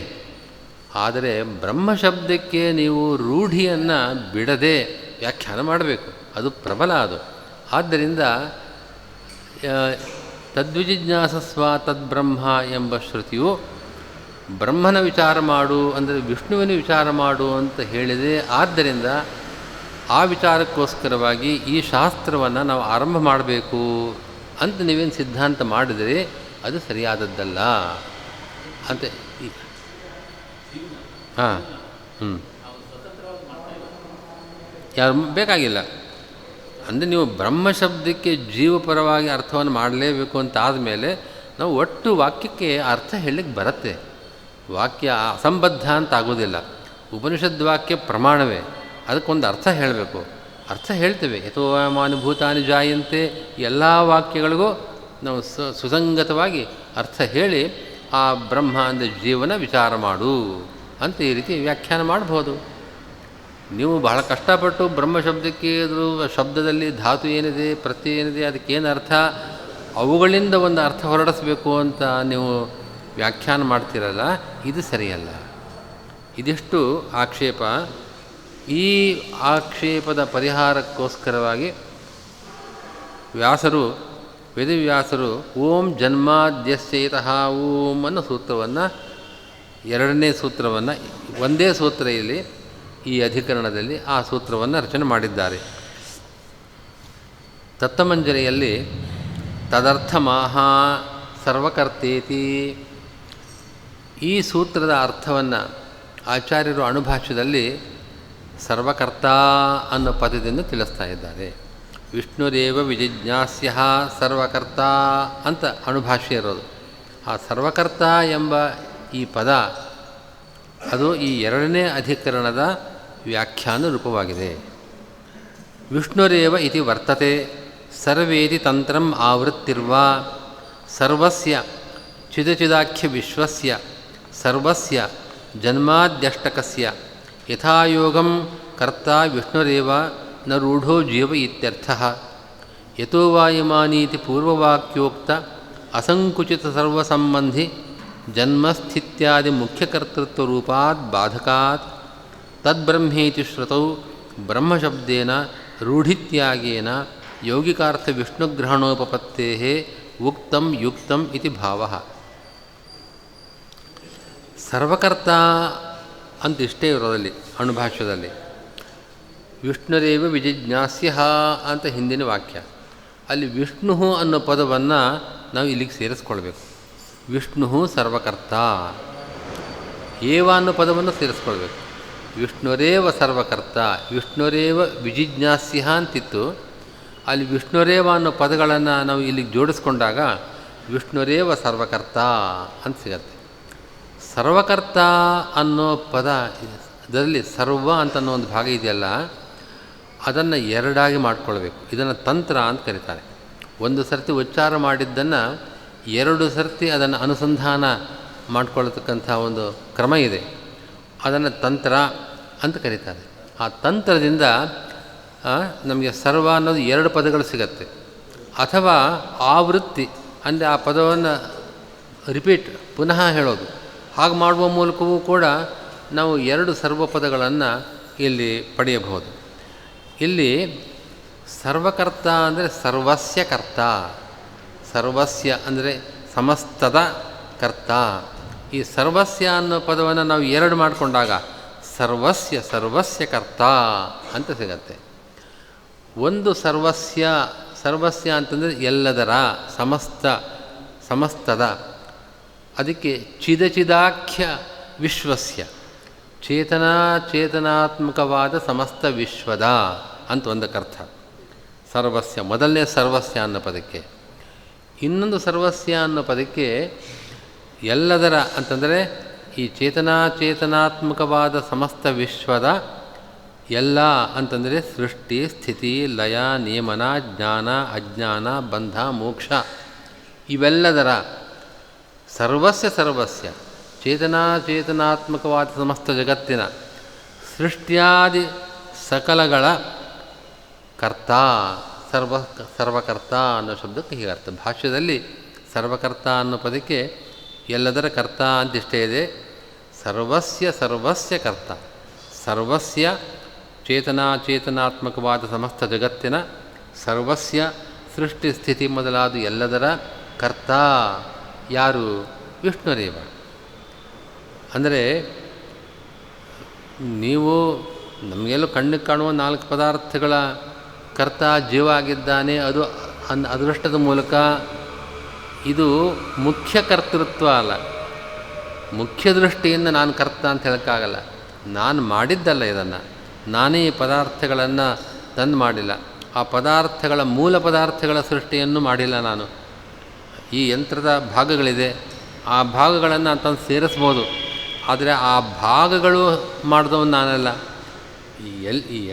ಆದರೆ ಬ್ರಹ್ಮ ಶಬ್ದಕ್ಕೆ ನೀವು ರೂಢಿಯನ್ನು ಬಿಡದೆ ವ್ಯಾಖ್ಯಾನ ಮಾಡಬೇಕು. ಅದು ಪ್ರಬಲ. ಅದು ಆದ್ದರಿಂದ ತದ್ವಿಜಿಜ್ಞಾಸಸ್ವ ತದ್ಬ್ರಹ್ಮ ಎಂಬ ಶ್ರುತಿಯು ಬ್ರಹ್ಮನ ವಿಚಾರ ಮಾಡು ಅಂದರೆ ವಿಷ್ಣುವಿನ ವಿಚಾರ ಮಾಡು ಅಂತ ಹೇಳಿದೆ. ಆದ್ದರಿಂದ ಆ ವಿಚಾರಕ್ಕೋಸ್ಕರವಾಗಿ ಈ ಶಾಸ್ತ್ರವನ್ನು ನಾವು ಆರಂಭ ಮಾಡಬೇಕು ಅಂತ ನೀವೇನು ಸಿದ್ಧಾಂತ ಮಾಡಿದರೆ ಅದು ಸರಿಯಾದದ್ದಲ್ಲ ಅಂತ. ಯಾರು ಬೇಕಾಗಿಲ್ಲ ಅಂದರೆ ನೀವು ಬ್ರಹ್ಮ ಶಬ್ದಕ್ಕೆ ಜೀವಪರವಾಗಿ ಅರ್ಥವನ್ನು ಮಾಡಲೇಬೇಕು ಅಂತ ಆದಮೇಲೆ ನಾವು ಒಟ್ಟು ವಾಕ್ಯಕ್ಕೆ ಅರ್ಥ ಹೇಳಲಿಕ್ಕೆ ಬರುತ್ತೆ. ವಾಕ್ಯ ಅಸಂಬದ್ಧ ಅಂತ ಆಗೋದಿಲ್ಲ. ಉಪನಿಷದ್ ವಾಕ್ಯ ಪ್ರಮಾಣವೇ, ಅದಕ್ಕೊಂದು ಅರ್ಥ ಹೇಳಬೇಕು. ಅರ್ಥ ಹೇಳ್ತೇವೆ. ಯಥೋ ಮಾನುಭೂತಾನಿ ಜಾಯಂತೆ ಎಲ್ಲ ವಾಕ್ಯಗಳಿಗೂ ನಾವು ಸುಸಂಗತವಾಗಿ ಅರ್ಥ ಹೇಳಿ ಆ ಬ್ರಹ್ಮ ಅಂದರೆ ಜೀವನ ವಿಚಾರ ಮಾಡು ಅಂತ ಈ ರೀತಿ ವ್ಯಾಖ್ಯಾನ ಮಾಡ್ಬೋದು. ನೀವು ಬಹಳ ಕಷ್ಟಪಟ್ಟು ಬ್ರಹ್ಮ ಶಬ್ದಕ್ಕೆ ಅದ್ರ ಶಬ್ದದಲ್ಲಿ ಧಾತು ಏನಿದೆ, ಪ್ರತ್ಯಯ ಏನಿದೆ, ಅದಕ್ಕೇನು ಅರ್ಥ, ಅವುಗಳಿಂದ ಒಂದು ಅರ್ಥ ಹೊರಡಿಸ್ಬೇಕು ಅಂತ ನೀವು ವ್ಯಾಖ್ಯಾನ ಮಾಡ್ತಿರಲ್ಲ, ಇದು ಸರಿಯಲ್ಲ. ಇದಿಷ್ಟು ಆಕ್ಷೇಪ. ಈ ಆಕ್ಷೇಪದ ಪರಿಹಾರಕ್ಕೋಸ್ಕರವಾಗಿ ವ್ಯಾಸರು ವೇದವ್ಯಾಸರು ಓಂ ಜನ್ಮಾದ್ಯಸ್ಯೈತಃ ಓಂ ಅನ್ನೋ ಸೂತ್ರವನ್ನು, ಎರಡನೇ ಸೂತ್ರವನ್ನು ಒಂದೇ ಸೂತ್ರ ಇಲ್ಲಿ ಈ ಅಧಿಕರಣದಲ್ಲಿ ಆ ಸೂತ್ರವನ್ನು ರಚನೆ ಮಾಡಿದ್ದಾರೆ. ತತ್ವಮಂಜರಿಯಲ್ಲಿ ತದರ್ಥಮಾಹ ಸರ್ವಕರ್ತೇತಿ, ಈ ಸೂತ್ರದ ಅರ್ಥವನ್ನು ಆಚಾರ್ಯರು ಅಣುಭಾಷ್ಯದಲ್ಲಿ ಸರ್ವಕರ್ತ ಅನ್ನೋ ಪದದಿಂದ ತಿಳಿಸ್ತಾ ಇದ್ದಾರೆ. ವಿಷ್ಣುರೇವ ವಿಜಿಜ್ಞಾಸ್ಯ ಸರ್ವಕರ್ತ ಅಂತ ಅಣುಭಾಷ್ಯ ಇರೋದು. ಆ ಸರ್ವಕರ್ತ ಎಂಬ ಈ ಪದ ಅದು ಈ ಎರಡನೇ ಅಧಿಕರಣದ ವ್ಯಾಖ್ಯಾನ ರೂಪವಾಗಿದೆ. ವಿಷ್ಣುರೇವ ಇತಿ ವರ್ತತೆ ಸರ್ವೇತಿ ತಂತ್ರಂ ಆವೃತ್ತಿರ್ವಾ ಸರ್ವಸ್ಯ ಚಿದಚಿದಾಖ್ಯ ವಿಶ್ವಸ್ಯ ಸರ್ವಸ್ಯ ಜನ್ಮಾದ್ಯಷ್ಟಕಸ್ಯ ಯಥಾಯೋಗಂ ಕರ್ತ ವಿಷ್ಣುರೇವ ನ ರೂಢೋ ಜೀವ ಇತ್ಯರ್ಥಃ. ಯತೋ ವಾಯುಮಾನೀತಿ ಪೂರ್ವವಾಕ್ಯೋಕ್ತ ಅಸಂಕುಚಿತ ಸರ್ವಸಂಬಂಧಿ ಜನ್ಮಸ್ಥಿತ್ಯಾದಿ ಮುಖ್ಯಕರ್ತೃತ್ವರೂಪಾತ್ ಬಾಧಕಾತ್ ತದ್ಬ್ರಹ್ಮೇತಿ ಶ್ರುತೌ ಬ್ರಹ್ಮಶಬ್ದೇನ ರೂಢಿತ್ಯಾಗೇನ ಯೌಗಿಕಾರ್ಥ ವಿಷ್ಣುಗ್ರಹಣೋಪಪತ್ತೇಃ ಉಕ್ತಂ ಯುಕ್ತಂ ಇತಿ ಭಾವಃ. ಸರ್ವಕರ್ತ ಅಂತಿಷ್ಟೇ ಇರೋದಲ್ಲಿ ಅಣುಭಾಷ್ಯದಲ್ಲಿ. ವಿಷ್ಣುರೇವ ವಿಜಿಜ್ಞಾಸ್ಯ ಅಂತ ಹಿಂದಿನ ವಾಕ್ಯ. ಅಲ್ಲಿ ವಿಷ್ಣು ಅನ್ನೋ ಪದವನ್ನು ನಾವು ಇಲ್ಲಿಗೆ ಸೇರಿಸ್ಕೊಳ್ಬೇಕು. ವಿಷ್ಣು ಸರ್ವಕರ್ತ, ಏವ ಅನ್ನೋ ಪದವನ್ನು ಸೇರಿಸ್ಕೊಳ್ಬೇಕು. ವಿಷ್ಣುರೇವ ಸರ್ವಕರ್ತ, ವಿಷ್ಣುರೇವ ವಿಜಿಜ್ಞಾಸ್ಯ ಅಂತಿತ್ತು. ಅಲ್ಲಿ ವಿಷ್ಣುರೇವ ಅನ್ನೋ ಪದಗಳನ್ನು ನಾವು ಇಲ್ಲಿಗೆ ಜೋಡಿಸ್ಕೊಂಡಾಗ ವಿಷ್ಣುರೇವ ಸರ್ವಕರ್ತ ಅಂತ ಸಿಗತ್ತೆ. ಸರ್ವಕರ್ತ ಅನ್ನೋ ಪದ ಇದರಲ್ಲಿ ಸರ್ವ ಅಂತನ್ನೋ ಒಂದು ಭಾಗ ಇದೆಯಲ್ಲ, ಅದನ್ನು ಎರಡಾಗಿ ಮಾಡಿಕೊಳ್ಬೇಕು. ಇದನ್ನು ತಂತ್ರ ಅಂತ ಕರೀತಾರೆ. ಒಂದು ಸರ್ತಿ ಉಚ್ಚಾರ ಮಾಡಿದ್ದನ್ನು ಎರಡು ಸರ್ತಿ ಅದನ್ನು ಅನುಸಂಧಾನ ಮಾಡಿಕೊಳ್ಳತಕ್ಕಂಥ ಒಂದು ಕ್ರಮ ಇದೆ. ಅದನ್ನು ತಂತ್ರ ಅಂತ ಕರೀತಾರೆ. ಆ ತಂತ್ರದಿಂದ ನಮಗೆ ಸರ್ವ ಅನ್ನೋದು ಎರಡು ಪದಗಳು ಸಿಗತ್ತೆ. ಅಥವಾ ಆವೃತ್ತಿ ಅಂದರೆ ಆ ಪದವನ್ನು ರಿಪೀಟ್ ಪುನಃ ಹೇಳೋದು, ಹಾಗೆ ಮಾಡುವ ಮೂಲಕವೂ ಕೂಡ ನಾವು ಎರಡು ಸರ್ವ ಪದಗಳನ್ನು ಇಲ್ಲಿ ಪಡೆಯಬಹುದು. ಇಲ್ಲಿ ಸರ್ವಕರ್ತ ಅಂದರೆ ಸರ್ವಸ್ಯ ಕರ್ತ, ಸರ್ವಸ್ಯ ಅಂದರೆ ಸಮಸ್ತದ ಕರ್ತ. ಈ ಸರ್ವಸ್ಯ ಅನ್ನೋ ಪದವನ್ನು ನಾವು ಎರಡು ಮಾಡಿಕೊಂಡಾಗ ಸರ್ವಸ್ಯ ಸರ್ವಸ್ಯ ಕರ್ತ ಅಂತ ಸಿಗತ್ತೆ. ಒಂದು ಸರ್ವಸ್ಯ, ಸರ್ವಸ್ಯ ಅಂತಂದರೆ ಎಲ್ಲದರ, ಸಮಸ್ತದ. ಅದಕ್ಕೆ ಚಿದಚಿದಾಖ್ಯ ವಿಶ್ವಸ್ಯ, ಚೇತನಾತ್ಮಕವಾದ ಸಮಸ್ತ ವಿಶ್ವದ ಅಂತ ಒಂದಕ್ಕರ್ಥ ಸರ್ವಸ್ಯ. ಮೊದಲನೇ ಸರ್ವಸ್ಯ ಅನ್ನೋ ಪದಕ್ಕೆ. ಇನ್ನೊಂದು ಸರ್ವಸ್ಯ ಅನ್ನೋ ಪದಕ್ಕೆ ಎಲ್ಲದರ ಅಂತಂದರೆ ಈ ಚೇತನಾತ್ಮಕವಾದ ಸಮಸ್ತ ವಿಶ್ವದ ಎಲ್ಲ ಅಂತಂದರೆ ಸೃಷ್ಟಿ ಸ್ಥಿತಿ ಲಯ ನಿಯಮನ ಜ್ಞಾನ ಅಜ್ಞಾನ ಬಂಧ ಮೋಕ್ಷ ಇವೆಲ್ಲದರ ಸರ್ವಸ್ಯ ಸರ್ವಸ್ಯ ಚೇತನಾತ್ಮಕವಾದ ಸಮಸ್ತ ಜಗತ್ತಿನ ಸೃಷ್ಟ್ಯಾದಿ ಸಕಲಗಳ ಕರ್ತ ಸರ್ವಕರ್ತ ಅನ್ನೋ ಶಬ್ದಕ್ಕೆ ಹೀಗೆ ಅರ್ಥ. ಭಾಷ್ಯದಲ್ಲಿ ಸರ್ವಕರ್ತ ಅನ್ನೋ ಪದಕ್ಕೆ ಎಲ್ಲದರ ಕರ್ತ ಅಂತಿಷ್ಟೇ ಇದೆ. ಸರ್ವಸ್ಯ ಸರ್ವಸ್ಯ ಕರ್ತ, ಸರ್ವಸ್ಯ ಚೇತನಾತ್ಮಕವಾದ ಸಮಸ್ತ ಜಗತ್ತಿನ ಸರ್ವಸ್ಯ ಸೃಷ್ಟಿ ಸ್ಥಿತಿ ಮೊದಲಾದ ಎಲ್ಲದರ ಕರ್ತ ಯಾರು? ವಿಷ್ಣುರೇವ. ಅಂದರೆ ನೀವು ನಮಗೆಲ್ಲೂ ಕಣ್ಣಿಗೆ ಕಾಣುವ 4 ಪದಾರ್ಥಗಳ ಕರ್ತ ಜೀವ ಆಗಿದ್ದಾನೆ, ಅದು ಅದೃಷ್ಟದ ಮೂಲಕ. ಇದು ಮುಖ್ಯ ಕರ್ತೃತ್ವ ಅಲ್ಲ. ಮುಖ್ಯ ದೃಷ್ಟಿಯಿಂದ ನಾನು ಕರ್ತ ಅಂತ ಹೇಳೋಕ್ಕಾಗಲ್ಲ. ನಾನು ಮಾಡಿದ್ದಲ್ಲ, ಇದನ್ನು ನಾನೇ ಈ ಪದಾರ್ಥಗಳನ್ನು ತಂದು ಮಾಡಿಲ್ಲ. ಆ ಪದಾರ್ಥಗಳ ಮೂಲ ಪದಾರ್ಥಗಳ ಸೃಷ್ಟಿಯನ್ನು ಮಾಡಿಲ್ಲ ನಾನು. ಈ ಯಂತ್ರದ ಭಾಗಗಳಿದೆ, ಆ ಭಾಗಗಳನ್ನು ತಂದು ಸೇರಿಸ್ಬೋದು, ಆದರೆ ಆ ಭಾಗಗಳು ಮಾಡಿದವನು ನಾನಲ್ಲ.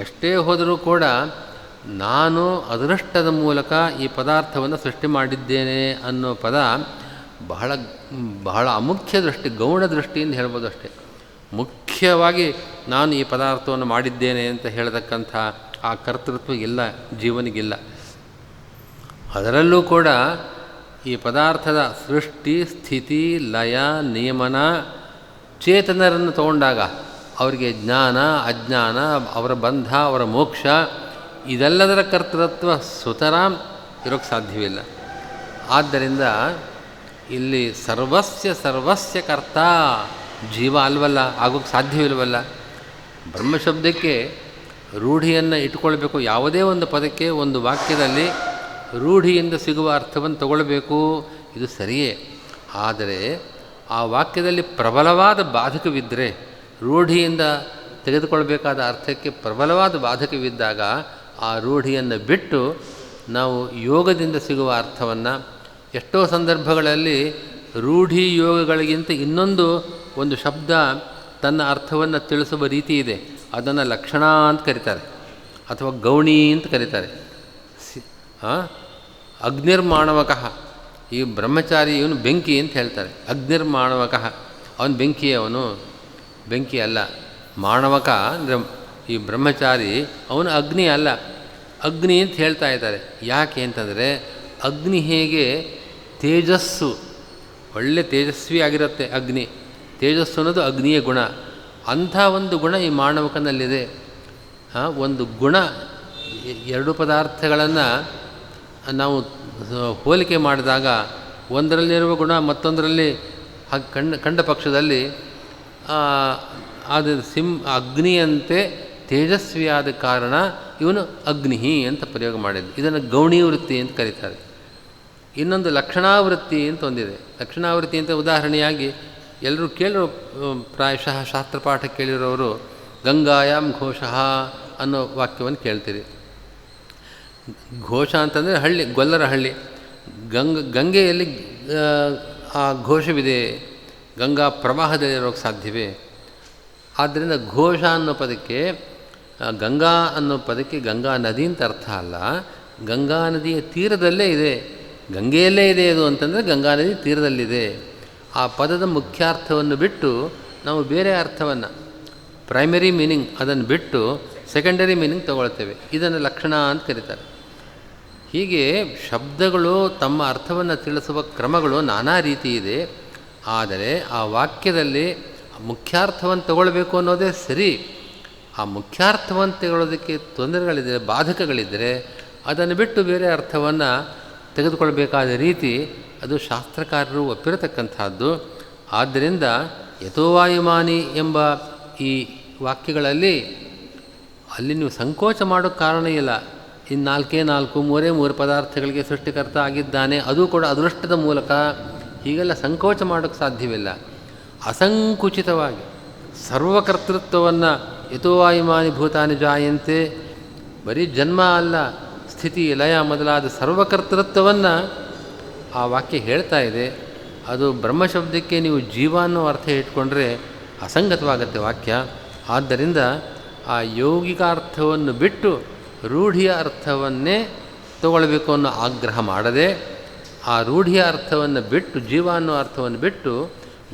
ಎಷ್ಟೇ ಹೋದರೂ ಕೂಡ ನಾನು ಅದೃಷ್ಟದ ಮೂಲಕ ಈ ಪದಾರ್ಥವನ್ನು ಸೃಷ್ಟಿ ಮಾಡಿದ್ದೇನೆ ಅನ್ನೋ ಪದ ಬಹಳ ಬಹಳ ಅಮುಖ್ಯ ದೃಷ್ಟಿ, ಗೌಣ ದೃಷ್ಟಿಯಿಂದ ಹೇಳ್ಬೋದು ಅಷ್ಟೇ. ಮುಖ್ಯವಾಗಿ ನಾನು ಈ ಪದಾರ್ಥವನ್ನು ಮಾಡಿದ್ದೇನೆ ಅಂತ ಹೇಳತಕ್ಕಂಥ ಆ ಕರ್ತೃತ್ವ ಇಲ್ಲ, ಜೀವನಿಗಿಲ್ಲ. ಅದರಲ್ಲೂ ಕೂಡ ಈ ಪದಾರ್ಥದ ಸೃಷ್ಟಿ ಸ್ಥಿತಿ ಲಯ ನಿಯಮನ ಚೇತನರನ್ನು ತಗೊಂಡಾಗ ಅವರಿಗೆ ಜ್ಞಾನ ಅಜ್ಞಾನ, ಅವರ ಬಂಧ, ಅವರ ಮೋಕ್ಷ ಇದೆಲ್ಲದರ ಕರ್ತೃತ್ವ ಸುತರಾಂ ಇರೋಕ್ಕೆ ಸಾಧ್ಯವಿಲ್ಲ. ಆದ್ದರಿಂದ ಇಲ್ಲಿ ಸರ್ವಸ್ಯ ಕರ್ತ ಜೀವ ಅಲ್ವಲ್ಲ, ಆಗೋಕ್ಕೆ ಸಾಧ್ಯವಿಲ್ವಲ್ಲ. ಬ್ರಹ್ಮಶಬ್ದಕ್ಕೆ ರೂಢಿಯನ್ನು ಇಟ್ಕೊಳ್ಬೇಕು. ಯಾವುದೇ ಒಂದು ಪದಕ್ಕೆ ಒಂದು ವಾಕ್ಯದಲ್ಲಿ ರೂಢಿಯಿಂದ ಸಿಗುವ ಅರ್ಥವನ್ನು ತಗೊಳ್ಬೇಕು, ಇದು ಸರಿಯೇ. ಆದರೆ ಆ ವಾಕ್ಯದಲ್ಲಿ ಪ್ರಬಲವಾದ ಬಾಧಕವಿದ್ದರೆ, ರೂಢಿಯಿಂದ ತೆಗೆದುಕೊಳ್ಬೇಕಾದ ಅರ್ಥಕ್ಕೆ ಪ್ರಬಲವಾದ ಬಾಧಕವಿದ್ದಾಗ ಆ ರೂಢಿಯನ್ನು ಬಿಟ್ಟು ನಾವು ಯೋಗದಿಂದ ಸಿಗುವ ಅರ್ಥವನ್ನು, ಎಷ್ಟೋ ಸಂದರ್ಭಗಳಲ್ಲಿ ರೂಢಿ ಯೋಗಗಳಿಗಿಂತ ಇನ್ನೊಂದು ಒಂದು ಶಬ್ದ ತನ್ನ ಅರ್ಥವನ್ನು ತಿಳಿಸುವ ರೀತಿ ಇದೆ. ಅದನ್ನು ಲಕ್ಷಣ ಅಂತ ಕರೀತಾರೆ, ಅಥವಾ ಗೌಣಿ ಅಂತ ಕರೀತಾರೆ. ಅಗ್ನಿರ್ಮಾಣವಕಃ, ಈ ಬ್ರಹ್ಮಚಾರಿ ಇವನು ಬೆಂಕಿ ಅಂತ ಹೇಳ್ತಾರೆ. ಅಗ್ನಿರ್ಮಾಣವಕಃ, ಅವನು ಬೆಂಕಿಯವನು. ಬೆಂಕಿ ಅಲ್ಲ, ಮಾಣವಕ ಅಂದರೆ ಈ ಬ್ರಹ್ಮಚಾರಿ ಅವನು ಅಗ್ನಿ ಅಲ್ಲ, ಅಗ್ನಿ ಅಂತ ಹೇಳ್ತಾ ಇದ್ದಾರೆ. ಯಾಕೆ ಅಂತಂದರೆ ಅಗ್ನಿ ಹೇಗೆ ತೇಜಸ್ಸು, ಒಳ್ಳೆ ತೇಜಸ್ವಿ ಆಗಿರುತ್ತೆ ಅಗ್ನಿ. ತೇಜಸ್ಸು ಅನ್ನೋದು ಅಗ್ನಿಯ ಗುಣ. ಅಂಥ ಒಂದು ಗುಣ ಈ ಮಾನವಕನಲ್ಲಿದೆ. ಒಂದು ಗುಣ, ಎರಡು ಪದಾರ್ಥಗಳನ್ನು ನಾವು ಹೋಲಿಕೆ ಮಾಡಿದಾಗ ಒಂದರಲ್ಲಿರುವ ಗುಣ ಮತ್ತೊಂದರಲ್ಲಿ ಕಂಡ ಪಕ್ಷದಲ್ಲಿ ಅದು ಅಗ್ನಿಯಂತೆ ತೇಜಸ್ವಿಯಾದ ಕಾರಣ ಇವನು ಅಗ್ನಿ ಅಂತ ಪ್ರಯೋಗ ಮಾಡಿದ್ದು. ಇದನ್ನು ಗೌಣಿ ವೃತ್ತಿ ಅಂತ ಕರೀತಾರೆ. ಇನ್ನೊಂದು ಲಕ್ಷಣಾವೃತ್ತಿ ಅಂತ ಒಂದಿದೆ. ಲಕ್ಷಣಾವೃತ್ತಿ ಅಂತ ಉದಾಹರಣೆಯಾಗಿ ಎಲ್ಲರೂ ಕೇಳಿರೋ, ಪ್ರಾಯಶಃ ಶಾಸ್ತ್ರಪಾಠ ಕೇಳಿರೋರು ಗಂಗಾಯಾಮ್ ಘೋಷಃ ಅನ್ನೋ ವಾಕ್ಯವನ್ನು ಕೇಳ್ತೀರಿ. ಘೋಷ ಅಂತಂದರೆ ಹಳ್ಳಿ, ಗೊಲ್ಲರ ಹಳ್ಳಿ. ಗಂಗೆಯಲ್ಲಿ ಆ ಘೋಷವಿದೆ, ಗಂಗಾ ಪ್ರವಾಹದಲ್ಲಿರೋಕ್ಕೆ ಸಾಧ್ಯವೇ? ಆದ್ದರಿಂದ ಘೋಷ ಅನ್ನೋ ಪದಕ್ಕೆ, ಗಂಗಾ ಅನ್ನೋ ಪದಕ್ಕೆ ಗಂಗಾ ನದಿ ಅಂತ ಅರ್ಥ ಅಲ್ಲ, ಗಂಗಾ ನದಿಯ ತೀರದಲ್ಲೇ ಇದೆ, ಗಂಗೆಯಲ್ಲೇ ಇದೆ ಅದು ಅಂತಂದರೆ ಗಂಗಾ ನದಿ ತೀರದಲ್ಲಿದೆ. ಆ ಪದದ ಮುಖ್ಯಾರ್ಥವನ್ನು ಬಿಟ್ಟು ನಾವು ಬೇರೆ ಅರ್ಥವನ್ನು, ಪ್ರೈಮರಿ ಮೀನಿಂಗ್ ಅದನ್ನು ಬಿಟ್ಟು ಸೆಕೆಂಡರಿ ಮೀನಿಂಗ್ ತಗೊಳ್ತೇವೆ. ಇದನ್ನು ಲಕ್ಷಣ ಅಂತ ಕರೀತಾರೆ. ಹೀಗೆ ಶಬ್ದಗಳು ತಮ್ಮ ಅರ್ಥವನ್ನು ತಿಳಿಸುವ ಕ್ರಮಗಳು ನಾನಾ ರೀತಿ ಇದೆ. ಆದರೆ ಆ ವಾಕ್ಯದಲ್ಲಿ ಮುಖ್ಯಾರ್ಥವನ್ನು ತಗೊಳ್ಬೇಕು ಅನ್ನೋದೇ ಸರಿ. ಆ ಮುಖ್ಯಾರ್ಥವನ್ನು ತಗೊಳ್ಳೋದಕ್ಕೆ ತೊಂದರೆಗಳಿದ್ದರೆ, ಬಾಧಕಗಳಿದ್ದರೆ ಅದನ್ನು ಬಿಟ್ಟು ಬೇರೆ ಅರ್ಥವನ್ನು ತೆಗೆದುಕೊಳ್ಬೇಕಾದ ರೀತಿ ಅದು ಶಾಸ್ತ್ರಕಾರರು ಒಪ್ಪಿರತಕ್ಕಂಥದ್ದು. ಆದ್ದರಿಂದ ಯಥೋವಾಯುಮಾನಿ ಎಂಬ ಈ ವಾಕ್ಯಗಳಲ್ಲಿ ಅಲ್ಲಿ ನೀವು ಸಂಕೋಚ ಮಾಡೋಕ್ಕೆ ಕಾರಣ ಇಲ್ಲ. ಇನ್ನು ನಾಲ್ಕು ಮೂರೇ ಪದಾರ್ಥಗಳಿಗೆ ಸೃಷ್ಟಿಕರ್ತ ಆಗಿದ್ದಾನೆ, ಅದು ಕೂಡ ಅದೃಷ್ಟದ ಮೂಲಕ, ಹೀಗೆಲ್ಲ ಸಂಕೋಚ ಮಾಡೋಕ್ಕೆ ಸಾಧ್ಯವಿಲ್ಲ. ಅಸಂಕುಚಿತವಾಗಿ ಸರ್ವಕರ್ತೃತ್ವವನ್ನು ಯಥೋವಾಯುಮಾನಿ ಭೂತಾನಿ ಜಾಯಂತೆ, ಬರೀ ಜನ್ಮ ಅಲ್ಲ, ಸ್ಥಿತಿ ಲಯ ಮೊದಲಾದ ಸರ್ವಕರ್ತೃತ್ವವನ್ನು ಆ ವಾಕ್ಯ ಹೇಳ್ತಾ ಇದೆ. ಅದು ಬ್ರಹ್ಮಶಬ್ದಕ್ಕೆ ನೀವು ಜೀವ ಅನ್ನೋ ಅರ್ಥ ಇಟ್ಕೊಂಡ್ರೆ ಅಸಂಗತವಾಗತ್ತೆ ವಾಕ್ಯ. ಆದ್ದರಿಂದ ಆ ಯೌಗಿಕ ಅರ್ಥವನ್ನು ಬಿಟ್ಟು ರೂಢಿಯ ಅರ್ಥವನ್ನೇ ತಗೊಳ್ಬೇಕು ಅನ್ನೋ ಆಗ್ರಹ ಮಾಡದೆ, ಆ ರೂಢಿಯ ಅರ್ಥವನ್ನು ಬಿಟ್ಟು, ಜೀವ ಅನ್ನೋ ಅರ್ಥವನ್ನು ಬಿಟ್ಟು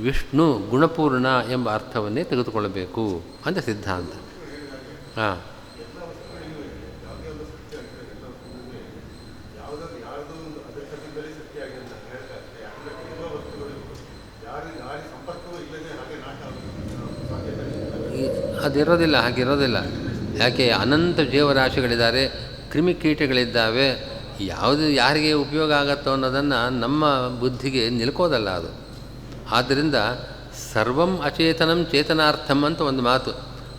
ವಿಷ್ಣು ಗುಣಪೂರ್ಣ ಎಂಬ ಅರ್ಥವನ್ನೇ ತೆಗೆದುಕೊಳ್ಳಬೇಕು ಅಂತ ಸಿದ್ಧಾಂತ. ಹಾಂ, ಅದಿರೋದಿಲ್ಲ, ಹಾಗಿರೋದಿಲ್ಲ. ಯಾಕೆ ಅನಂತ ಜೀವರಾಶಿಗಳಿದ್ದಾರೆ, ಕ್ರಿಮಿಕೀಟಗಳಿದ್ದಾವೆ. ಯಾವುದು ಯಾರಿಗೆ ಉಪಯೋಗ ಆಗತ್ತೋ ಅನ್ನೋದನ್ನು ನಮ್ಮ ಬುದ್ಧಿಗೆ ನಿಲ್ಕೋದಲ್ಲ ಅದು. ಆದ್ದರಿಂದ ಸರ್ವಂ ಅಚೇತನಂ ಚೇತನಾರ್ಥಂ ಅಂತ ಒಂದು ಮಾತು.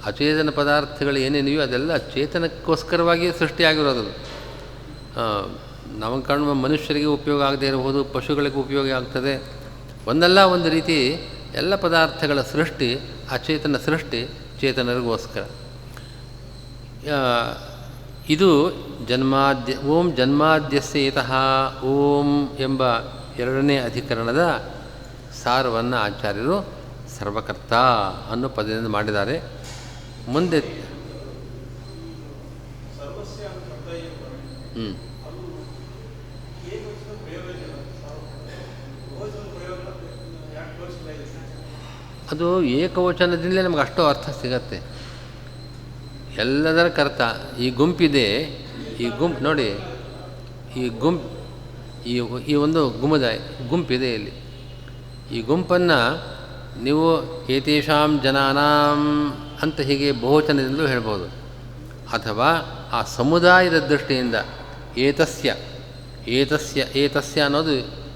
ಅಚೇತನ ಪದಾರ್ಥಗಳು ಏನೇನಿವೆಯೋ ಅದೆಲ್ಲ ಚೇತನಕ್ಕೋಸ್ಕರವಾಗಿಯೇ ಸೃಷ್ಟಿಯಾಗಿರೋದು. ನಾವು ಕಾಣುವ ಮನುಷ್ಯರಿಗೆ ಉಪಯೋಗ ಆಗದೇ ಇರಬಹುದು, ಪಶುಗಳಿಗೆ ಉಪಯೋಗ ಆಗ್ತದೆ. ಒಂದಲ್ಲ ಒಂದು ರೀತಿ ಎಲ್ಲ ಪದಾರ್ಥಗಳ ಸೃಷ್ಟಿ, ಅಚೇತನ ಸೃಷ್ಟಿ ಚೇತನರಿಗೋಸ್ಕರ. ಇದು ಓಂ ಜನ್ಮಾದ್ಯಸ್ಯೇತಃ ಓಂ ಎಂಬ 2ನೇ ಅಧಿಕರಣದ ಸಾರವನ್ನು ಆಚಾರ್ಯರು ಸರ್ವಕರ್ತ ಅನ್ನೋ ಪದದಿಂದ ಮಾಡಿದ್ದಾರೆ. ಮುಂದೆ ಅದು ಏಕವಚನದಿಂದಲೇ ನಮಗೆ ಅಷ್ಟೋ ಅರ್ಥ ಸಿಗತ್ತೆ. ಎಲ್ಲದರ ಕರ್ತ. ಈ ಗುಂಪಿದೆ, ಈ ಗುಂಪು ನೋಡಿ, ಈ ಒಂದು ಗುಂಪಿದೆ ಇಲ್ಲಿ. ಈ ಗುಂಪನ್ನು ನೀವು ಏತೇಷಾಂ ಜನಾನಾಂ ಅಂತ ಹೀಗೆ ಬಹುವಚನದಿಂದಲೂ ಹೇಳ್ಬೋದು. ಅಥವಾ ಆ ಸಮುದಾಯದ ದೃಷ್ಟಿಯಿಂದ ಏತಸ್ಯ ಅನ್ನೋದು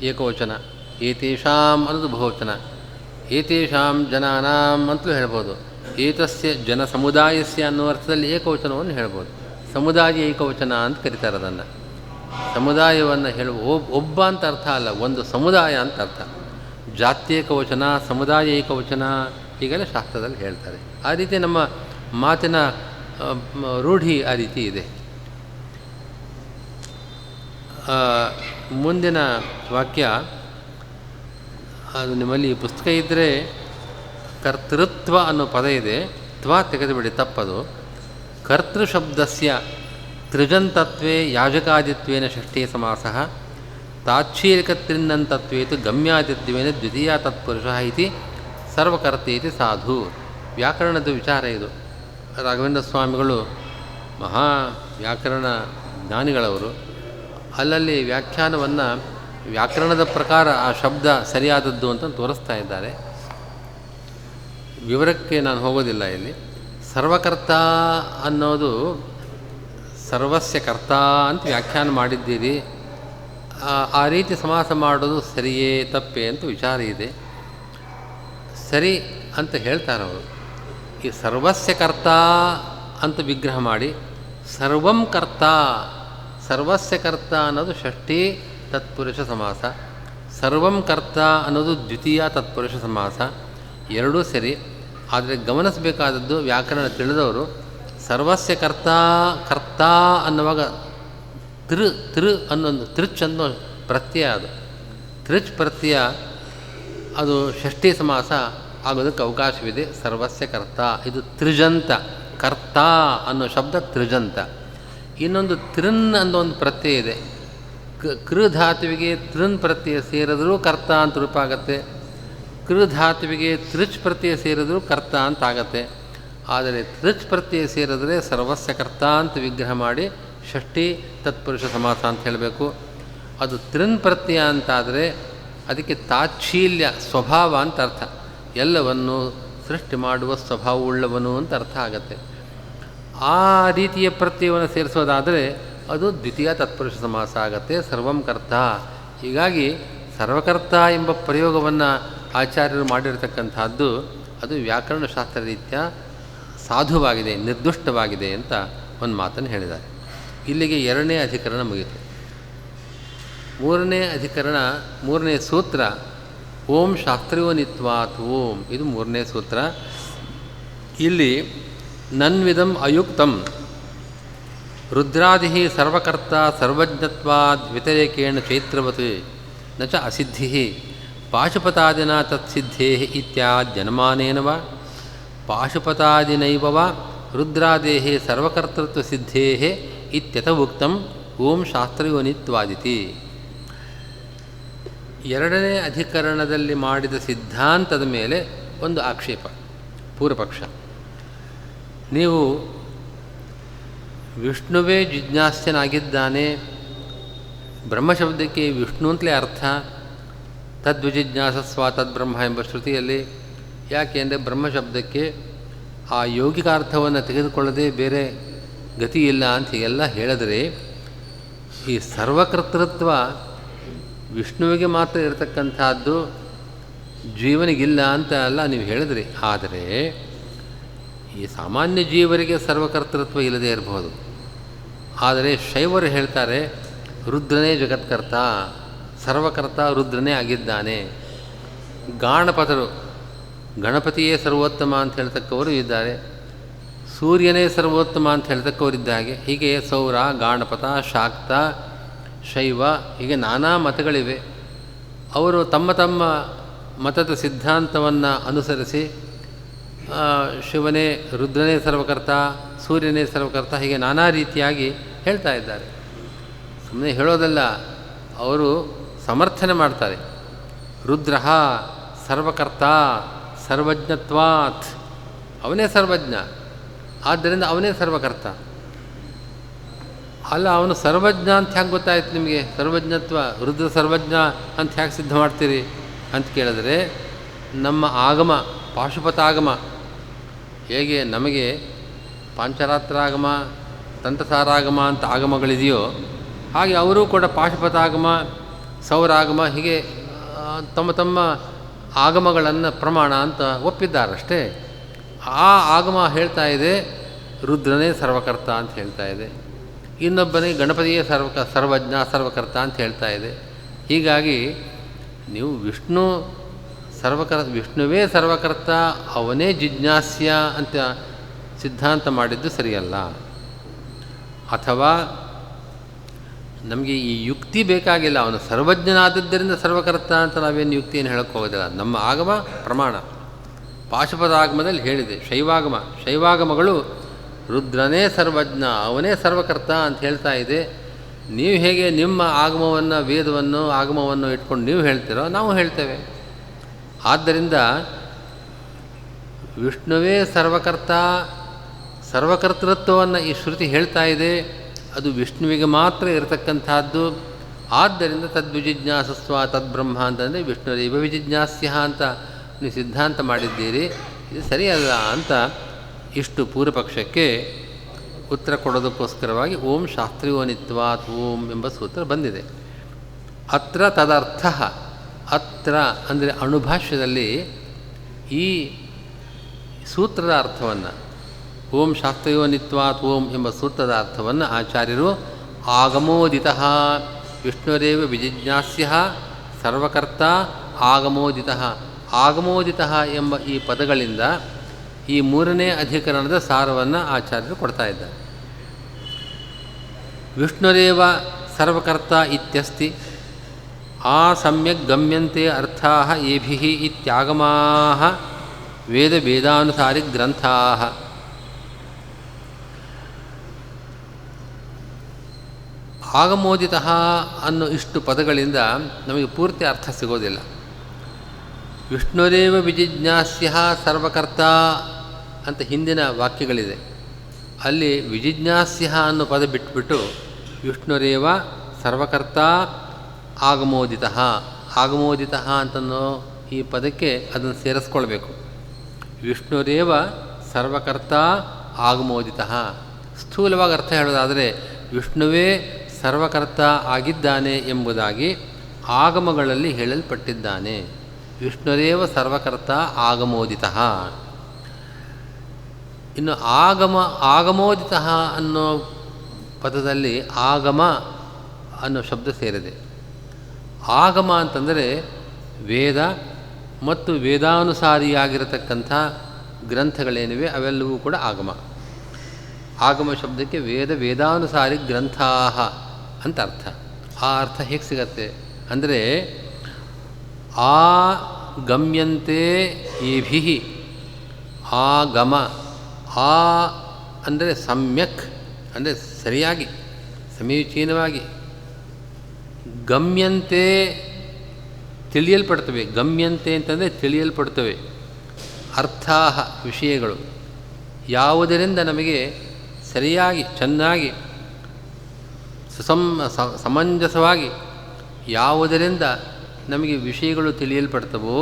ಏಕವಚನ, ಏತೇಷಾಂ ಅನ್ನೋದು ಬಹುವಚನ, ಏತೇಷಾಂ ಜನಾನಾಂ ಅಂತಲೂ ಹೇಳ್ಬೋದು. ಏತಸ್ಯ ಜನ ಸಮುದಾಯಸ್ಯ ಅನ್ನೋ ಅರ್ಥದಲ್ಲಿ ಏಕವಚನವನ್ನು ಹೇಳ್ಬೋದು. ಸಮುದಾಯ ಏಕವಚನ ಅಂತ ಕರೀತಾರೆ ಅದನ್ನು. ಸಮುದಾಯವನ್ನು ಹೇಳುವ ಒಬ್ಬ ಅಂತ ಅರ್ಥ ಅಲ್ಲ, ಒಂದು ಸಮುದಾಯ ಅಂತ ಅರ್ಥ. ಜಾತ್ಯೇಕವಚನ, ಸಮುದಾಯ ಏಕವಚನ ಹೀಗೆಲ್ಲ ಶಾಸ್ತ್ರದಲ್ಲಿ ಹೇಳ್ತಾರೆ. ಆ ರೀತಿ ನಮ್ಮ ಮಾತಿನ ರೂಢಿ ಆ ರೀತಿ ಇದೆ. ಮುಂದಿನ ವಾಕ್ಯ, ಅದು ನಿಮ್ಮಲ್ಲಿ ಪುಸ್ತಕ ಇದ್ದರೆ ಕರ್ತೃತ್ವ ಅನ್ನೋ ಪದ ಇದೆ, ತ್ವ ತೆಗೆದುಬಿಡಿ, ತಪ್ಪದು. ಕರ್ತೃಶಬ್ದಸ್ಯ ತ್ರಿಜಂತತ್ವೇ ಯಾಜಕಾದಿತ್ವೇನ ಷಷ್ಠೇ ಸಮಾಸಃ ತಾಚ್ಛೀಲಿಕತ್ರಿನ್ನಂತತ್ವೇ ತು ಗಮ್ಯಾದಿತ್ವೇನ ದ್ವಿತೀಯ ತತ್ಪುರುಷಃ ಇತಿ ಸರ್ವಕರ್ತೇತಿ ಸಾಧು. ವ್ಯಾಕರಣದ ವಿಚಾರ ಇದು. ರಾಘವೇಂದ್ರ ಸ್ವಾಮಿಗಳು ಮಹಾ ವ್ಯಾಕರಣ ಜ್ಞಾನಿಗಳವರು. ಅಲ್ಲಲ್ಲಿ ವ್ಯಾಖ್ಯಾನವನ್ನು ವ್ಯಾಕರಣದ ಪ್ರಕಾರ ಆ ಶಬ್ದ ಸರಿಯಾದದ್ದು ಅಂತ ತೋರಿಸ್ತಾ ಇದ್ದಾರೆ. ವಿವರಕ್ಕೆ ನಾನು ಹೋಗೋದಿಲ್ಲ ಇಲ್ಲಿ. ಸರ್ವಕರ್ತ ಅನ್ನೋದು ಸರ್ವಸ್ಯ ಕರ್ತ ಅಂತ ವ್ಯಾಖ್ಯಾನ ಮಾಡಿದ್ದೀರಿ. ಆ ರೀತಿ ಸಮಾಸ ಮಾಡೋದು ಸರಿಯೇ ತಪ್ಪೇ ಅಂತ ವಿಚಾರ ಇದೆ. ಸರಿ ಅಂತ ಹೇಳ್ತಾರೆ ಅವರು. ಈ ಸರ್ವಸ್ಯ ಕರ್ತ ಅಂತ ವಿಗ್ರಹ ಮಾಡಿ ಸರ್ವಂ ಕರ್ತ, ಸರ್ವಸ್ಯ ಕರ್ತ ಅನ್ನೋದು ಷಷ್ಠಿ ತತ್ಪುರುಷ ಸಮಾಸ, ಸರ್ವಂ ಕರ್ತ ಅನ್ನೋದು ದ್ವಿತೀಯ ತತ್ಪುರುಷ ಸಮಾಸ. ಎರಡೂ ಸರಿ. ಆದರೆ ಗಮನಿಸಬೇಕಾದದ್ದು, ವ್ಯಾಕರಣ ತಿಳಿದವರು ಸರ್ವಸ್ಯ ಕರ್ತ ಅನ್ನುವಾಗ ತೃ ಅನ್ನೊಂದು ತ್ರಿಚ್ ಅನ್ನೋ ಪ್ರತ್ಯಯ, ಅದು ತ್ರಿಚ್ ಪ್ರತ್ಯಯ, ಅದು ಷಷ್ಠಿ ಸಮಾಸ ಆಗೋದಕ್ಕೆ ಅವಕಾಶವಿದೆ. ಸರ್ವಸ್ಯ ಕರ್ತ ಇದು ತ್ರಿಜಂತ, ಕರ್ತ ಅನ್ನೋ ಶಬ್ದ ತ್ರಿಜಂತ. ಇನ್ನೊಂದು ತ್ರಿನ್ ಅನ್ನೋ ಒಂದು ಪ್ರತ್ಯಯ ಇದೆ. ಕೃ ಧಾತುವಿಗೆ ತ್ರಿನ್ ಪ್ರತ್ಯಯ ಸೇರಿದ್ರೂ ಕರ್ತ ಅಂತ ರೂಪ ಆಗುತ್ತೆ, ಕೃ ಧಾತುವಿಗೆ ತ್ರಿಚ್ ಪ್ರತ್ಯಯ ಸೇರಿದ್ರೂ ಕರ್ತ ಅಂತ ಆಗತ್ತೆ. ಆದರೆ ತ್ರಿಚ್ ಪ್ರತ್ಯಯ ಸೇರಿದ್ರೆ ಸರ್ವಸ್ಯ ಕರ್ತ ಅಂತ ವಿಗ್ರಹ ಮಾಡಿ ಷಷ್ಠಿ ತತ್ಪುರುಷ ಸಮಾಸ ಅಂತ ಹೇಳಬೇಕು. ಅದು ತ್ರಿನ್ ಪ್ರತ್ಯಯ ಅಂತಾದರೆ ಅದಕ್ಕೆ ತಾಚ್ಛೀಲ್ಯ ಸ್ವಭಾವ ಅಂತ ಅರ್ಥ, ಎಲ್ಲವನ್ನು ಸೃಷ್ಟಿ ಮಾಡುವ ಸ್ವಭಾವವುಳ್ಳವನು ಅಂತ ಅರ್ಥ ಆಗತ್ತೆ. ಆ ರೀತಿಯ ಪ್ರತ್ಯಯವನ್ನು ಸೇರಿಸೋದಾದರೆ ಅದು ದ್ವಿತೀಯ ತತ್ಪುರುಷ ಸಮಾಸ ಆಗತ್ತೆ, ಸರ್ವಂ ಕರ್ತ. ಹೀಗಾಗಿ ಸರ್ವಕರ್ತ ಎಂಬ ಪ್ರಯೋಗವನ್ನು ಆಚಾರ್ಯರು ಮಾಡಿರತಕ್ಕಂಥದ್ದು ಅದು ವ್ಯಾಕರಣಶಾಸ್ತ್ರ ರೀತ್ಯ ಸಾಧುವಾಗಿದೆ, ನಿರ್ದುಷ್ಟವಾಗಿದೆ ಅಂತ ಒಂದು ಮಾತನ್ನು ಹೇಳಿದ್ದಾರೆ. ಇಲ್ಲಿಗೆ 2ನೇ ಅಧಿಕರಣ ಮುಗಿತು. 3ನೇ ಅಧಿಕರಣ, 3ನೇ ಸೂತ್ರ ಓಂ ಶಾಸ್ತ್ರೀಯೋನಿತ್ವಾತ್ ಓಂ, ಇದು 3ನೇ ಸೂತ್ರ. ಇಲ್ಲಿ ನನ್ವಿದಂ ಅಯುಕ್ತಂ ರುದ್ರಾದಿ ಸರ್ವಕರ್ತ ಸರ್ವಜ್ಞತ್ವಾದ್ ವ್ಯತಿರೇಕೇಣ ಚೈತ್ರವತ್ ನ ಚ ಅಸಿದ್ಧಿ ಪಾಶುಪತಾದಿನ ತತ್ಸಿದ್ಧೇ ಇತ್ಯಾದ್ಯನುಮಾನೇನ ವಾ ಪಾಶುಪತಾದಿನೈವ ವಾ ರುದ್ರಾದೇಃ ಸರ್ವಕರ್ತೃತ್ವಸಿದ್ಧೇಃ ಇತ್ಯತ ಉಕ್ತಂ ಓಂ ಶಾಸ್ತ್ರಯೋನಿತ್ವಾದಿತಿ. 2ನೇ ಅಧಿಕರಣದಲ್ಲಿ ಮಾಡಿದ ಸಿದ್ಧಾಂತದ ಮೇಲೆ ಒಂದು ಆಕ್ಷೇಪ, ಪೂರ್ವಪಕ್ಷ. ನೀವು ವಿಷ್ಣುವೇ ಜಿಜ್ಞಾಸ್ಯನಾಗಿದ್ದಾನೆ, ಬ್ರಹ್ಮಶಬ್ದಕ್ಕೆ ವಿಷ್ಣು ಅಂತಲೇ ಅರ್ಥ, ತದ್ವಿಜಿಜ್ಞಾಸಸ್ವ ತದ್ಬ್ರಹ್ಮ ಎಂಬ ಶ್ರುತಿಯಲ್ಲಿ. ಯಾಕೆ ಅಂದರೆ ಬ್ರಹ್ಮಶಬ್ದಕ್ಕೆ ಆ ಯೌಗಿಕಾರ್ಥವನ್ನು ತೆಗೆದುಕೊಳ್ಳದೆ ಬೇರೆ ಗತಿ ಇಲ್ಲ ಅಂತ ಹೀಗೆಲ್ಲ ಹೇಳಿದರೆ, ಈ ಸರ್ವಕರ್ತೃತ್ವ ವಿಷ್ಣುವಿಗೆ ಮಾತ್ರ ಇರತಕ್ಕಂಥದ್ದು, ಜೀವನಿಗಿಲ್ಲ ಅಂತ ಎಲ್ಲ ನೀವು ಹೇಳಿದ್ರಿ. ಆದರೆ ಈ ಸಾಮಾನ್ಯ ಜೀವರಿಗೆ ಸರ್ವಕರ್ತೃತ್ವ ಇಲ್ಲದೇ ಇರಬಹುದು. ಆದರೆ ಶೈವರು ಹೇಳ್ತಾರೆ ರುದ್ರನೇ ಜಗತ್ಕರ್ತ, ಸರ್ವಕರ್ತ ರುದ್ರನೇ ಆಗಿದ್ದಾನೆ. ಗಾಣಪತರು, ಗಣಪತಿಯೇ ಸರ್ವೋತ್ತಮ ಅಂತ ಹೇಳ್ತಕ್ಕವರು ಇದ್ದಾರೆ, ಸೂರ್ಯನೇ ಸರ್ವೋತ್ತಮ ಅಂತ ಹೇಳ್ತಕ್ಕವರಿದ್ದ ಹಾಗೆ. ಹೀಗೆ ಸೌರ, ಗಾಣಪತ, ಶಾಕ್ತ, ಶೈವ, ಹೀಗೆ ನಾನಾ ಮತಗಳಿವೆ. ಅವರು ತಮ್ಮ ತಮ್ಮ ಮತದ ಸಿದ್ಧಾಂತವನ್ನು ಅನುಸರಿಸಿ ಶಿವನೇ, ರುದ್ರನೇ ಸರ್ವಕರ್ತ, ಸೂರ್ಯನೇ ಸರ್ವಕರ್ತ, ಹೀಗೆ ನಾನಾ ರೀತಿಯಾಗಿ ಹೇಳ್ತಾ ಇದ್ದಾರೆ. ಸುಮ್ಮನೆ ಹೇಳೋದಲ್ಲ, ಅವರು ಸಮರ್ಥನೆ ಮಾಡ್ತಾರೆ. ರುದ್ರ ಸರ್ವಕರ್ತ ಸರ್ವಜ್ಞತ್ವಾತ್, ಅವನೇ ಸರ್ವಜ್ಞ, ಆದ್ದರಿಂದ ಅವನೇ ಸರ್ವಕರ್ತ. ಅಲ್ಲ, ಅವನು ಸರ್ವಜ್ಞ ಅಂತ ಹ್ಯಾಂಗೆ ಗೊತ್ತಾಯ್ತು ನಿಮಗೆ? ಸರ್ವಜ್ಞತ್ವ, ರುದ್ರ ಸರ್ವಜ್ಞ ಅಂತ ಹ್ಯಾಕೆ ಸಿದ್ಧ ಮಾಡ್ತೀರಿ ಅಂತ ಕೇಳಿದ್ರೆ, ನಮ್ಮ ಆಗಮ ಪಾಶುಪತಾಗಮ ಹೇಗೆ ನಮಗೆ ಪಾಂಚರಾತ್ರಾಗಮ, ತಂತ್ರಸಾರಾಗಮ ಅಂತ ಆಗಮಗಳಿದೆಯೋ, ಹಾಗೆ ಅವರೂ ಕೂಡ ಪಾಶುಪತಾಗಮ, ಸೌರಾಗಮ ಹೀಗೆ ತಮ್ಮ ತಮ್ಮ ಆಗಮಗಳನ್ನು ಪ್ರಮಾಣ ಅಂತ ಒಪ್ಪಿದ್ದಾರಷ್ಟೇ. ಆ ಆಗಮ ಹೇಳ್ತಾ ಇದೆ ರುದ್ರನೇ ಸರ್ವಕರ್ತ ಅಂತ ಹೇಳ್ತಾ ಇದೆ, ಇನ್ನೊಬ್ಬನೇ ಗಣಪತಿಯೇ ಸರ್ವಜ್ಞ ಸರ್ವಕರ್ತ ಅಂತ ಹೇಳ್ತಾ ಇದೆ. ಹೀಗಾಗಿ ನೀವು ವಿಷ್ಣುವೇ ಸರ್ವಕರ್ತ, ಅವನೇ ಜಿಜ್ಞಾಸ್ಯ ಅಂತ ಸಿದ್ಧಾಂತ ಮಾಡಿದ್ದು ಸರಿಯಲ್ಲ. ಅಥವಾ ನಮಗೆ ಈ ಯುಕ್ತಿ ಬೇಕಾಗಿಲ್ಲ, ಅವನು ಸರ್ವಜ್ಞನಾದದ್ದರಿಂದ ಸರ್ವಕರ್ತ ಅಂತ ನಾವೇನು ಯುಕ್ತಿಯನ್ನು ಹೇಳಕ್ಕೆ ಹೋಗೋದಿಲ್ಲ. ನಮ್ಮ ಆಗಮ ಪ್ರಮಾಣ. ಪಾಶುಪತಾಗಮದಲ್ಲಿ ಹೇಳಿದೆ, ಶೈವಾಗಮಗಳು ರುದ್ರನೇ ಸರ್ವಜ್ಞ, ಅವನೇ ಸರ್ವಕರ್ತ ಅಂತ ಹೇಳ್ತಾ ಇದೆ. ನೀವು ಹೇಗೆ ನಿಮ್ಮ ಆಗಮವನ್ನು, ವೇದವನ್ನು, ಆಗಮವನ್ನು ಇಟ್ಕೊಂಡು ನೀವು ಹೇಳ್ತೀರೋ ನಾವು ಹೇಳ್ತೇವೆ. ಆದ್ದರಿಂದ ವಿಷ್ಣುವೇ ಸರ್ವಕರ್ತ, ಸರ್ವಕರ್ತೃತ್ವವನ್ನು ಈ ಶ್ರುತಿ ಹೇಳ್ತಾ ಇದೆ. ಅದು ವಿಷ್ಣುವಿಗೆ ಮಾತ್ರ ಇರತಕ್ಕಂಥದ್ದು. ಆದ್ದರಿಂದ ತದ್ವಿಜಿಜ್ಞಾಸಸ್ವ ತದ್ಬ್ರಹ್ಮ ಅಂತಂದರೆ ವಿಷ್ಣುರೇವ ವಿಜಿಜ್ಞಾಸ್ಯ ಅಂತ ನೀವು ಸಿದ್ಧಾಂತ ಮಾಡಿದ್ದೀರಿ, ಇದು ಸರಿಯಲ್ಲ ಅಂತ ಇಷ್ಟು ಪೂರ್ವಪಕ್ಷಕ್ಕೆ ಉತ್ತರ ಕೊಡೋದಕ್ಕೋಸ್ಕರವಾಗಿ ಓಂ ಶಾಸ್ತ್ರೀಯೋನಿತ್ವಾತ್ ಓಂ ಎಂಬ ಸೂತ್ರ ಬಂದಿದೆ. ಅತ್ರ ತದರ್ಥ, ಅತ್ರ ಅಂದರೆ ಅಣುಭಾಷ್ಯದಲ್ಲಿ ಈ ಸೂತ್ರದ ಅರ್ಥವನ್ನು, ಓಂ ಶಾಸ್ತ್ರಯೋನಿತ್ವಾತ್ ಓಂ ಎಂಬ ಸೂತ್ರದ ಅರ್ಥವನ್ನು ಆಚಾರ್ಯರು ಆಗಮೋದಿತಃ ವಿಷ್ಣುರೇವ ವಿಜಿಜ್ಞಾಸ್ಯ ಸರ್ವಕರ್ತ ಆಗಮೋದಿತಃ, ಆಗಮೋದಿತಃ ಎಂಬ ಈ ಪದಗಳಿಂದ ಈ ಮೂರನೇ ಅಧಿಕರಣದ ಸಾರವನ್ನು ಆಚಾರ್ಯರು ಕೊಡ್ತಾ ಇದ್ದಾರೆ. ವಿಷ್ಣುರೇವ ಸರ್ವಕರ್ತ ಇತ್ಯಸ್ತಿ ಆ ಸಮ್ಯಕ್ ಗಮ್ಯಂತೆ ಅರ್ಥಾಃ ಏಭಿಃ ಇತ್ಯಾಗಮಾಃ ವೇದಾನುಸಾರಿ ಗ್ರಂಥಾಃ. ಆಗಮೋದಿತಃ ಅನ್ನೋ ಇಷ್ಟು ಪದಗಳಿಂದ ನಮಗೆ ಪೂರ್ತಿ ಅರ್ಥ ಸಿಗೋದಿಲ್ಲ. ವಿಷ್ಣುರೇವ ವಿಜಿಜ್ಞಾಸ್ಯ ಸರ್ವಕರ್ತ ಅಂತ ಹಿಂದಿನ ವಾಕ್ಯಗಳಿದೆ. ಅಲ್ಲಿ ವಿಜಿಜ್ಞಾಸ್ಯ ಅನ್ನೋ ಪದ ಬಿಟ್ಬಿಟ್ಟು ವಿಷ್ಣುರೇವ ಸರ್ವಕರ್ತ ಆಗಮೋದಿತಃ, ಆಗಮೋದಿತಃ ಅಂತನೋ ಈ ಪದಕ್ಕೆ ಅದನ್ನು ಸೇರಿಸ್ಕೊಳ್ಬೇಕು. ವಿಷ್ಣುರೇವ ಸರ್ವಕರ್ತ ಆಗಮೋದಿತಃ. ಸ್ಥೂಲವಾಗಿ ಅರ್ಥ ಹೇಳೋದಾದರೆ ವಿಷ್ಣುವೇ ಸರ್ವಕರ್ತ ಆಗಿದ್ದಾನೆ ಎಂಬುದಾಗಿ ಆಗಮಗಳಲ್ಲಿ ಹೇಳಲ್ಪಟ್ಟಿದ್ದಾನೆ. ವಿಷ್ಣುರೇವ ಸರ್ವಕರ್ತ ಆಗಮೋದಿತಃ. ಇನ್ನು ಆಗಮೋದಿತಃ ಅನ್ನೋ ಪದದಲ್ಲಿ ಆಗಮ ಅನ್ನೋ ಶಬ್ದ ಸೇರಿದೆ. ಆಗಮ ಅಂತಂದರೆ ವೇದ ಮತ್ತು ವೇದಾನುಸಾರಿಯಾಗಿರತಕ್ಕಂಥ ಗ್ರಂಥಗಳೇನಿವೆ ಅವೆಲ್ಲವೂ ಕೂಡ ಆಗಮ. ಆಗಮ ಶಬ್ದಕ್ಕೆ ವೇದಾನುಸಾರಿ ಗ್ರಂಥಾಹ ಅಂತ ಅರ್ಥ. ಆ ಅರ್ಥ ಹೇಗೆ ಸಿಗತ್ತೆ ಅಂದರೆ ಆ ಗಮ್ಯಂತೆ ಏಭಿಃ, ಆಗಮ, ಆ ಅಂದರೆ ಸಮ್ಯಕ್ ಅಂದರೆ ಸರಿಯಾಗಿ ಸಮೀಚೀನವಾಗಿ, ಗಮ್ಯಂತೆ ತಿಳಿಯಲ್ಪಡ್ತವೆ. ಗಮ್ಯಂತೆ ಅಂತಂದರೆ ತಿಳಿಯಲ್ಪಡ್ತವೆ. ಅರ್ಥಾಹ ವಿಷಯಗಳು ಯಾವುದರಿಂದ ನಮಗೆ ಸರಿಯಾಗಿ ಚೆನ್ನಾಗಿ ಸಮಂಜಸವಾಗಿ ಯಾವುದರಿಂದ ನಮಗೆ ವಿಷಯಗಳು ತಿಳಿಯಲ್ಪಡ್ತವೋ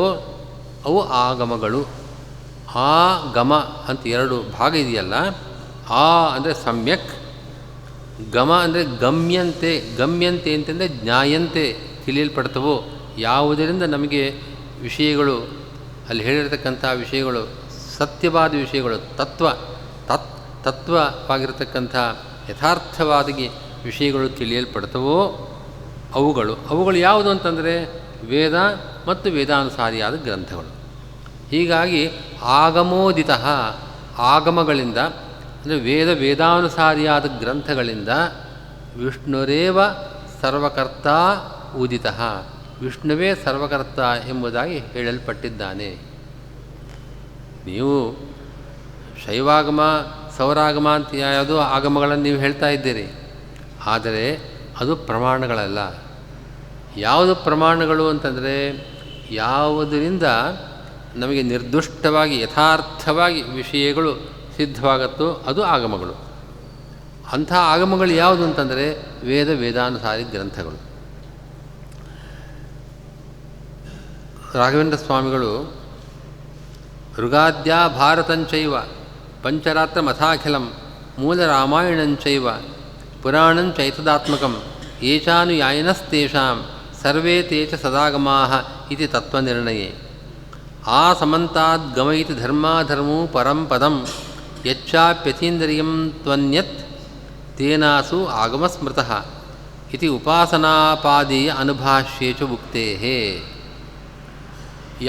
ಅವು ಆಗಮಗಳು. ಆ ಗಮ ಅಂತ ಎರಡು ಭಾಗ ಇದೆಯಲ್ಲ, ಆ ಅಂದರೆ ಸಮ್ಯಕ್, ಗಮ ಅಂದರೆ ಗಮ್ಯಂತೆ. ಗಮ್ಯಂತೆ ಅಂತಂದರೆ ಜ್ಞಾಯಂತೆ ತಿಳಿಯಲ್ಪಡ್ತವೋ, ಯಾವುದರಿಂದ ನಮಗೆ ವಿಷಯಗಳು ಅಲ್ಲಿ ಹೇಳಿರ್ತಕ್ಕಂಥ ವಿಷಯಗಳು ಸತ್ಯವಾದ ವಿಷಯಗಳು, ತತ್ವವಾಗಿರತಕ್ಕಂಥ ಯಥಾರ್ಥವಾದ ವಿಷಯಗಳು ತಿಳಿಯಲ್ಪಡ್ತವೋ ಅವುಗಳು ಯಾವುದು ಅಂತಂದರೆ ವೇದ ಮತ್ತು ವೇದಾನುಸಾರಿಯಾದ ಗ್ರಂಥಗಳು. ಹೀಗಾಗಿ ಆಗಮೋದಿತಃ, ಆಗಮಗಳಿಂದ ಅಂದರೆ ವೇದಾನುಸಾರಿಯಾದ ಗ್ರಂಥಗಳಿಂದ ವಿಷ್ಣುರೇವ ಸರ್ವಕರ್ತ ಉದಿತಃ, ವಿಷ್ಣುವೇ ಸರ್ವಕರ್ತ ಎಂಬುದಾಗಿ ಹೇಳಲ್ಪಟ್ಟಿದ್ದಾನೆ. ನೀವು ಶೈವಾಗಮ ಸೌರಾಗಮ ಅಂತ ಯಾವುದೋ ಆಗಮಗಳನ್ನು ನೀವು ಹೇಳ್ತಾ ಇದ್ದೀರಿ, ಆದರೆ ಅದು ಪ್ರಮಾಣಗಳಲ್ಲ. ಯಾವುದು ಪ್ರಮಾಣಗಳು ಅಂತಂದರೆ ಯಾವುದರಿಂದ ನಮಗೆ ನಿರ್ದುಷ್ಟವಾಗಿ ಯಥಾರ್ಥವಾಗಿ ವಿಷಯಗಳು ಸಿದ್ಧವಾಗುತ್ತೋ ಅದು ಆಗಮಗಳು. ಅಂಥ ಆಗಮಗಳು ಯಾವುದು ಅಂತಂದರೆ ವೇದಾನುಸಾರಿ ಗ್ರಂಥಗಳು. ರಾಘವೇಂದ್ರ ಸ್ವಾಮಿಗಳು ಋಗಾದ್ಯಾ ಭಾರತಂಚೈವ ಪಂಚರಾತ್ರ ಮಥಾಖಿಲಂ ಮೂಲ ರಾಮಾಯಣಂಚೈವ ಪುರಾಣಂಚೈತದಾತ್ಮಕಂ ಏಷಾನುಯಾಯಿನಸ್ತೇಷಾಂ ಸರ್ವೇ ತೇ ಚ ಸದಾಗಮಾಃ ಇತಿ ತತ್ವನಿರ್ಣಯೇ. ಆ ಸಮಂತಾದ್ ಗಮಯಿತಿ ಧರ್ಮಾಧರ್ಮೋ ಪರಂ ಪದಂ ಯಚ್ಚಾಪ್ಯತೀಂದ್ರಿಯಂ ತ್ವನ್ಯತ್ ತೇನಾಸು ಆಗಮಸ್ಮೃತಃ ಇತಿ ಉಪಾಸನಾಪಾದೀಯ ಅನುಭಾಷ್ಯೇಚ ಉಕ್ತೇಃ.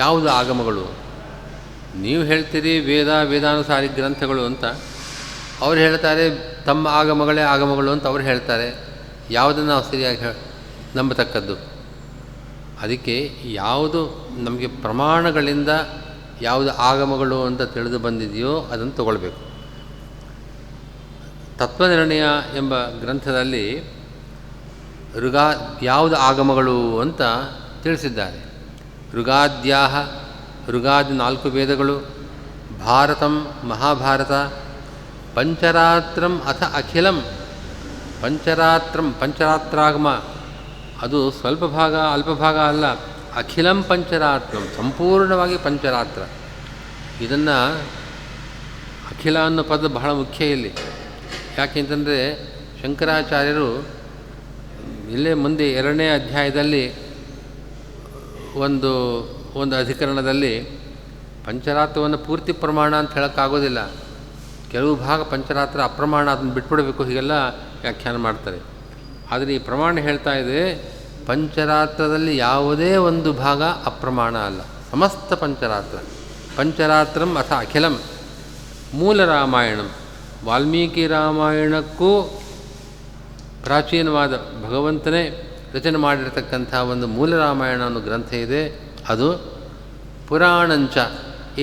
ಯಾವುದು ಆಗಮಗಳು? ನೀವು ಹೇಳ್ತೀರಿ ವೇದಾನುಸಾರಿ ಗ್ರಂಥಗಳು ಅಂತ, ಅವ್ರು ಹೇಳ್ತಾರೆ ತಮ್ಮ ಆಗಮಗಳೇ ಆಗಮಗಳು ಅಂತ ಅವ್ರು ಹೇಳ್ತಾರೆ. ಯಾವುದನ್ನು ನಾವು ಸರಿಯಾಗಿ ನಂಬತಕ್ಕದ್ದು? ಅದಕ್ಕೆ ಯಾವುದು ನಮಗೆ ಪ್ರಮಾಣಗಳಿಂದ ಯಾವುದು ಆಗಮಗಳು ಅಂತ ತಿಳಿದು ಬಂದಿದೆಯೋ ಅದನ್ನು ತಗೊಳ್ಬೇಕು. ತತ್ವನಿರ್ಣಯ ಎಂಬ ಗ್ರಂಥದಲ್ಲಿ ಯಾವುದು ಆಗಮಗಳು ಅಂತ ತಿಳಿಸಿದ್ದಾರೆ. ಋಗಾದ್ಯಾಹ, ಋಗಾದಿ 4 ವೇದಗಳು, ಭಾರತಂ ಮಹಾಭಾರತ, ಪಂಚರಾತ್ರಂ ಅಥ ಅಖಿಲಂ. ಪಂಚರಾತ್ರಾಗಮ ಅದು ಸ್ವಲ್ಪ ಭಾಗ ಅಲ್ಪ ಭಾಗ ಅಲ್ಲ, ಅಖಿಲಂ ಪಂಚರಾತ್ರಂ, ಸಂಪೂರ್ಣವಾಗಿ ಪಂಚರಾತ್ರ. ಇದನ್ನು ಅಖಿಲ ಅನ್ನೋ ಪದ ಬಹಳ ಮುಖ್ಯ ಇಲ್ಲಿ. ಯಾಕೆಂತಂದರೆ ಶಂಕರಾಚಾರ್ಯರು ಇಲ್ಲೇ ಮುಂದೆ 2ನೇ ಅಧ್ಯಾಯದಲ್ಲಿ ಒಂದು ಅಧಿಕರಣದಲ್ಲಿ ಪಂಚರಾತ್ರವನ್ನು ಪೂರ್ತಿ ಪ್ರಮಾಣ ಅಂತ ಹೇಳೋಕ್ಕಾಗೋದಿಲ್ಲ, ಕೆಲವು ಭಾಗ ಪಂಚರಾತ್ರ ಅಪ್ರಮಾಣ, ಅದನ್ನು ಬಿಟ್ಬಿಡಬೇಕು, ಹೀಗೆಲ್ಲ ವ್ಯಾಖ್ಯಾನ ಮಾಡ್ತಾರೆ. ಆದರೆ ಈ ಪ್ರಮಾಣ ಹೇಳ್ತಾ ಇದೆ, ಪಂಚರಾತ್ರದಲ್ಲಿ ಯಾವುದೇ ಒಂದು ಭಾಗ ಅಪ್ರಮಾಣ ಅಲ್ಲ, ಸಮಸ್ತ ಪಂಚರಾತ್ರ. ಪಂಚರಾತ್ರಂ ಅಥ ಅಖಿಲಂ. ಮೂಲ ರಾಮಾಯಣಂ, ವಾಲ್ಮೀಕಿ ರಾಮಾಯಣಕ್ಕೂ ಪ್ರಾಚೀನವಾದ ಭಗವಂತನೇ ರಚನೆ ಮಾಡಿರತಕ್ಕಂಥ ಒಂದು ಮೂಲ ರಾಮಾಯಣ ಅನ್ನೋ ಗ್ರಂಥ ಇದೆ. ಅದು ಪುರಾಣಂಚ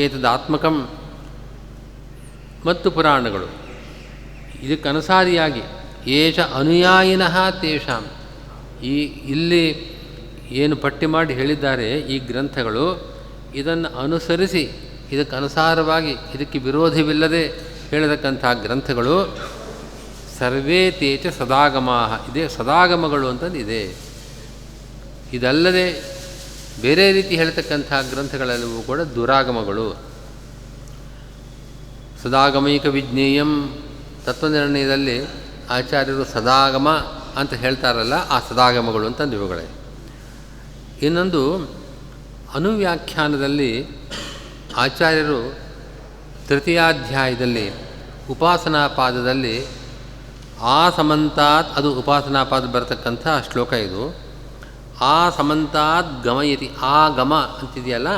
ಏತದಾತ್ಮಕಂ, ಮತ್ತು ಪುರಾಣಗಳು ಇದಕ್ಕನುಸಾರಿಯಾಗಿ ಏಷ ಅನುಯಾಯಿನಃ ತೇಷಾಂ. ಇಲ್ಲಿ ಏನು ಪಟ್ಟಿ ಮಾಡಿ ಹೇಳಿದ್ದಾರೆ ಈ ಗ್ರಂಥಗಳು, ಇದನ್ನು ಅನುಸರಿಸಿ ಇದಕ್ಕನುಸಾರವಾಗಿ ಇದಕ್ಕೆ ವಿರೋಧವಿಲ್ಲದೆ ಹೇಳತಕ್ಕಂಥ ಗ್ರಂಥಗಳು ಸರ್ವೇ ತೇ ಚ ಸದಾಗಮಾಃ. ಇದೇ ಸದಾಗಮಗಳು ಅಂತಂದು ಇದೆ. ಇದಲ್ಲದೆ ಬೇರೆ ರೀತಿ ಹೇಳ್ತಕ್ಕಂಥ ಗ್ರಂಥಗಳೆಲ್ಲವೂ ಕೂಡ ದುರಾಗಮಗಳು. ಸದಾಗಮೈಕ ವಿಜ್ಞೇಯಂ ತತ್ವನಿರ್ಣಯದಲ್ಲಿ ಆಚಾರ್ಯರು ಸದಾಗಮ ಅಂತ ಹೇಳ್ತಾರಲ್ಲ, ಆ ಸದಾಗಮಗಳು ಅಂತಂದು ಇವುಗಳೇ. ಇನ್ನೊಂದು ಅನುವ್ಯಾಖ್ಯಾನದಲ್ಲಿ ಆಚಾರ್ಯರು ತೃತೀಯಾಧ್ಯಾಯದಲ್ಲಿ ಉಪಾಸನಾ ಪಾದದಲ್ಲಿ ಆ ಸಮಂತಾತ್, ಅದು ಉಪಾಸನಾ ಪಾದ ಬರತಕ್ಕಂಥ ಶ್ಲೋಕ ಇದು. ಆ ಸಮಂತಾತ್ ಗಮಯತಿ, ಆ ಗಮ ಅಂತಿದೆಯಲ್ಲ,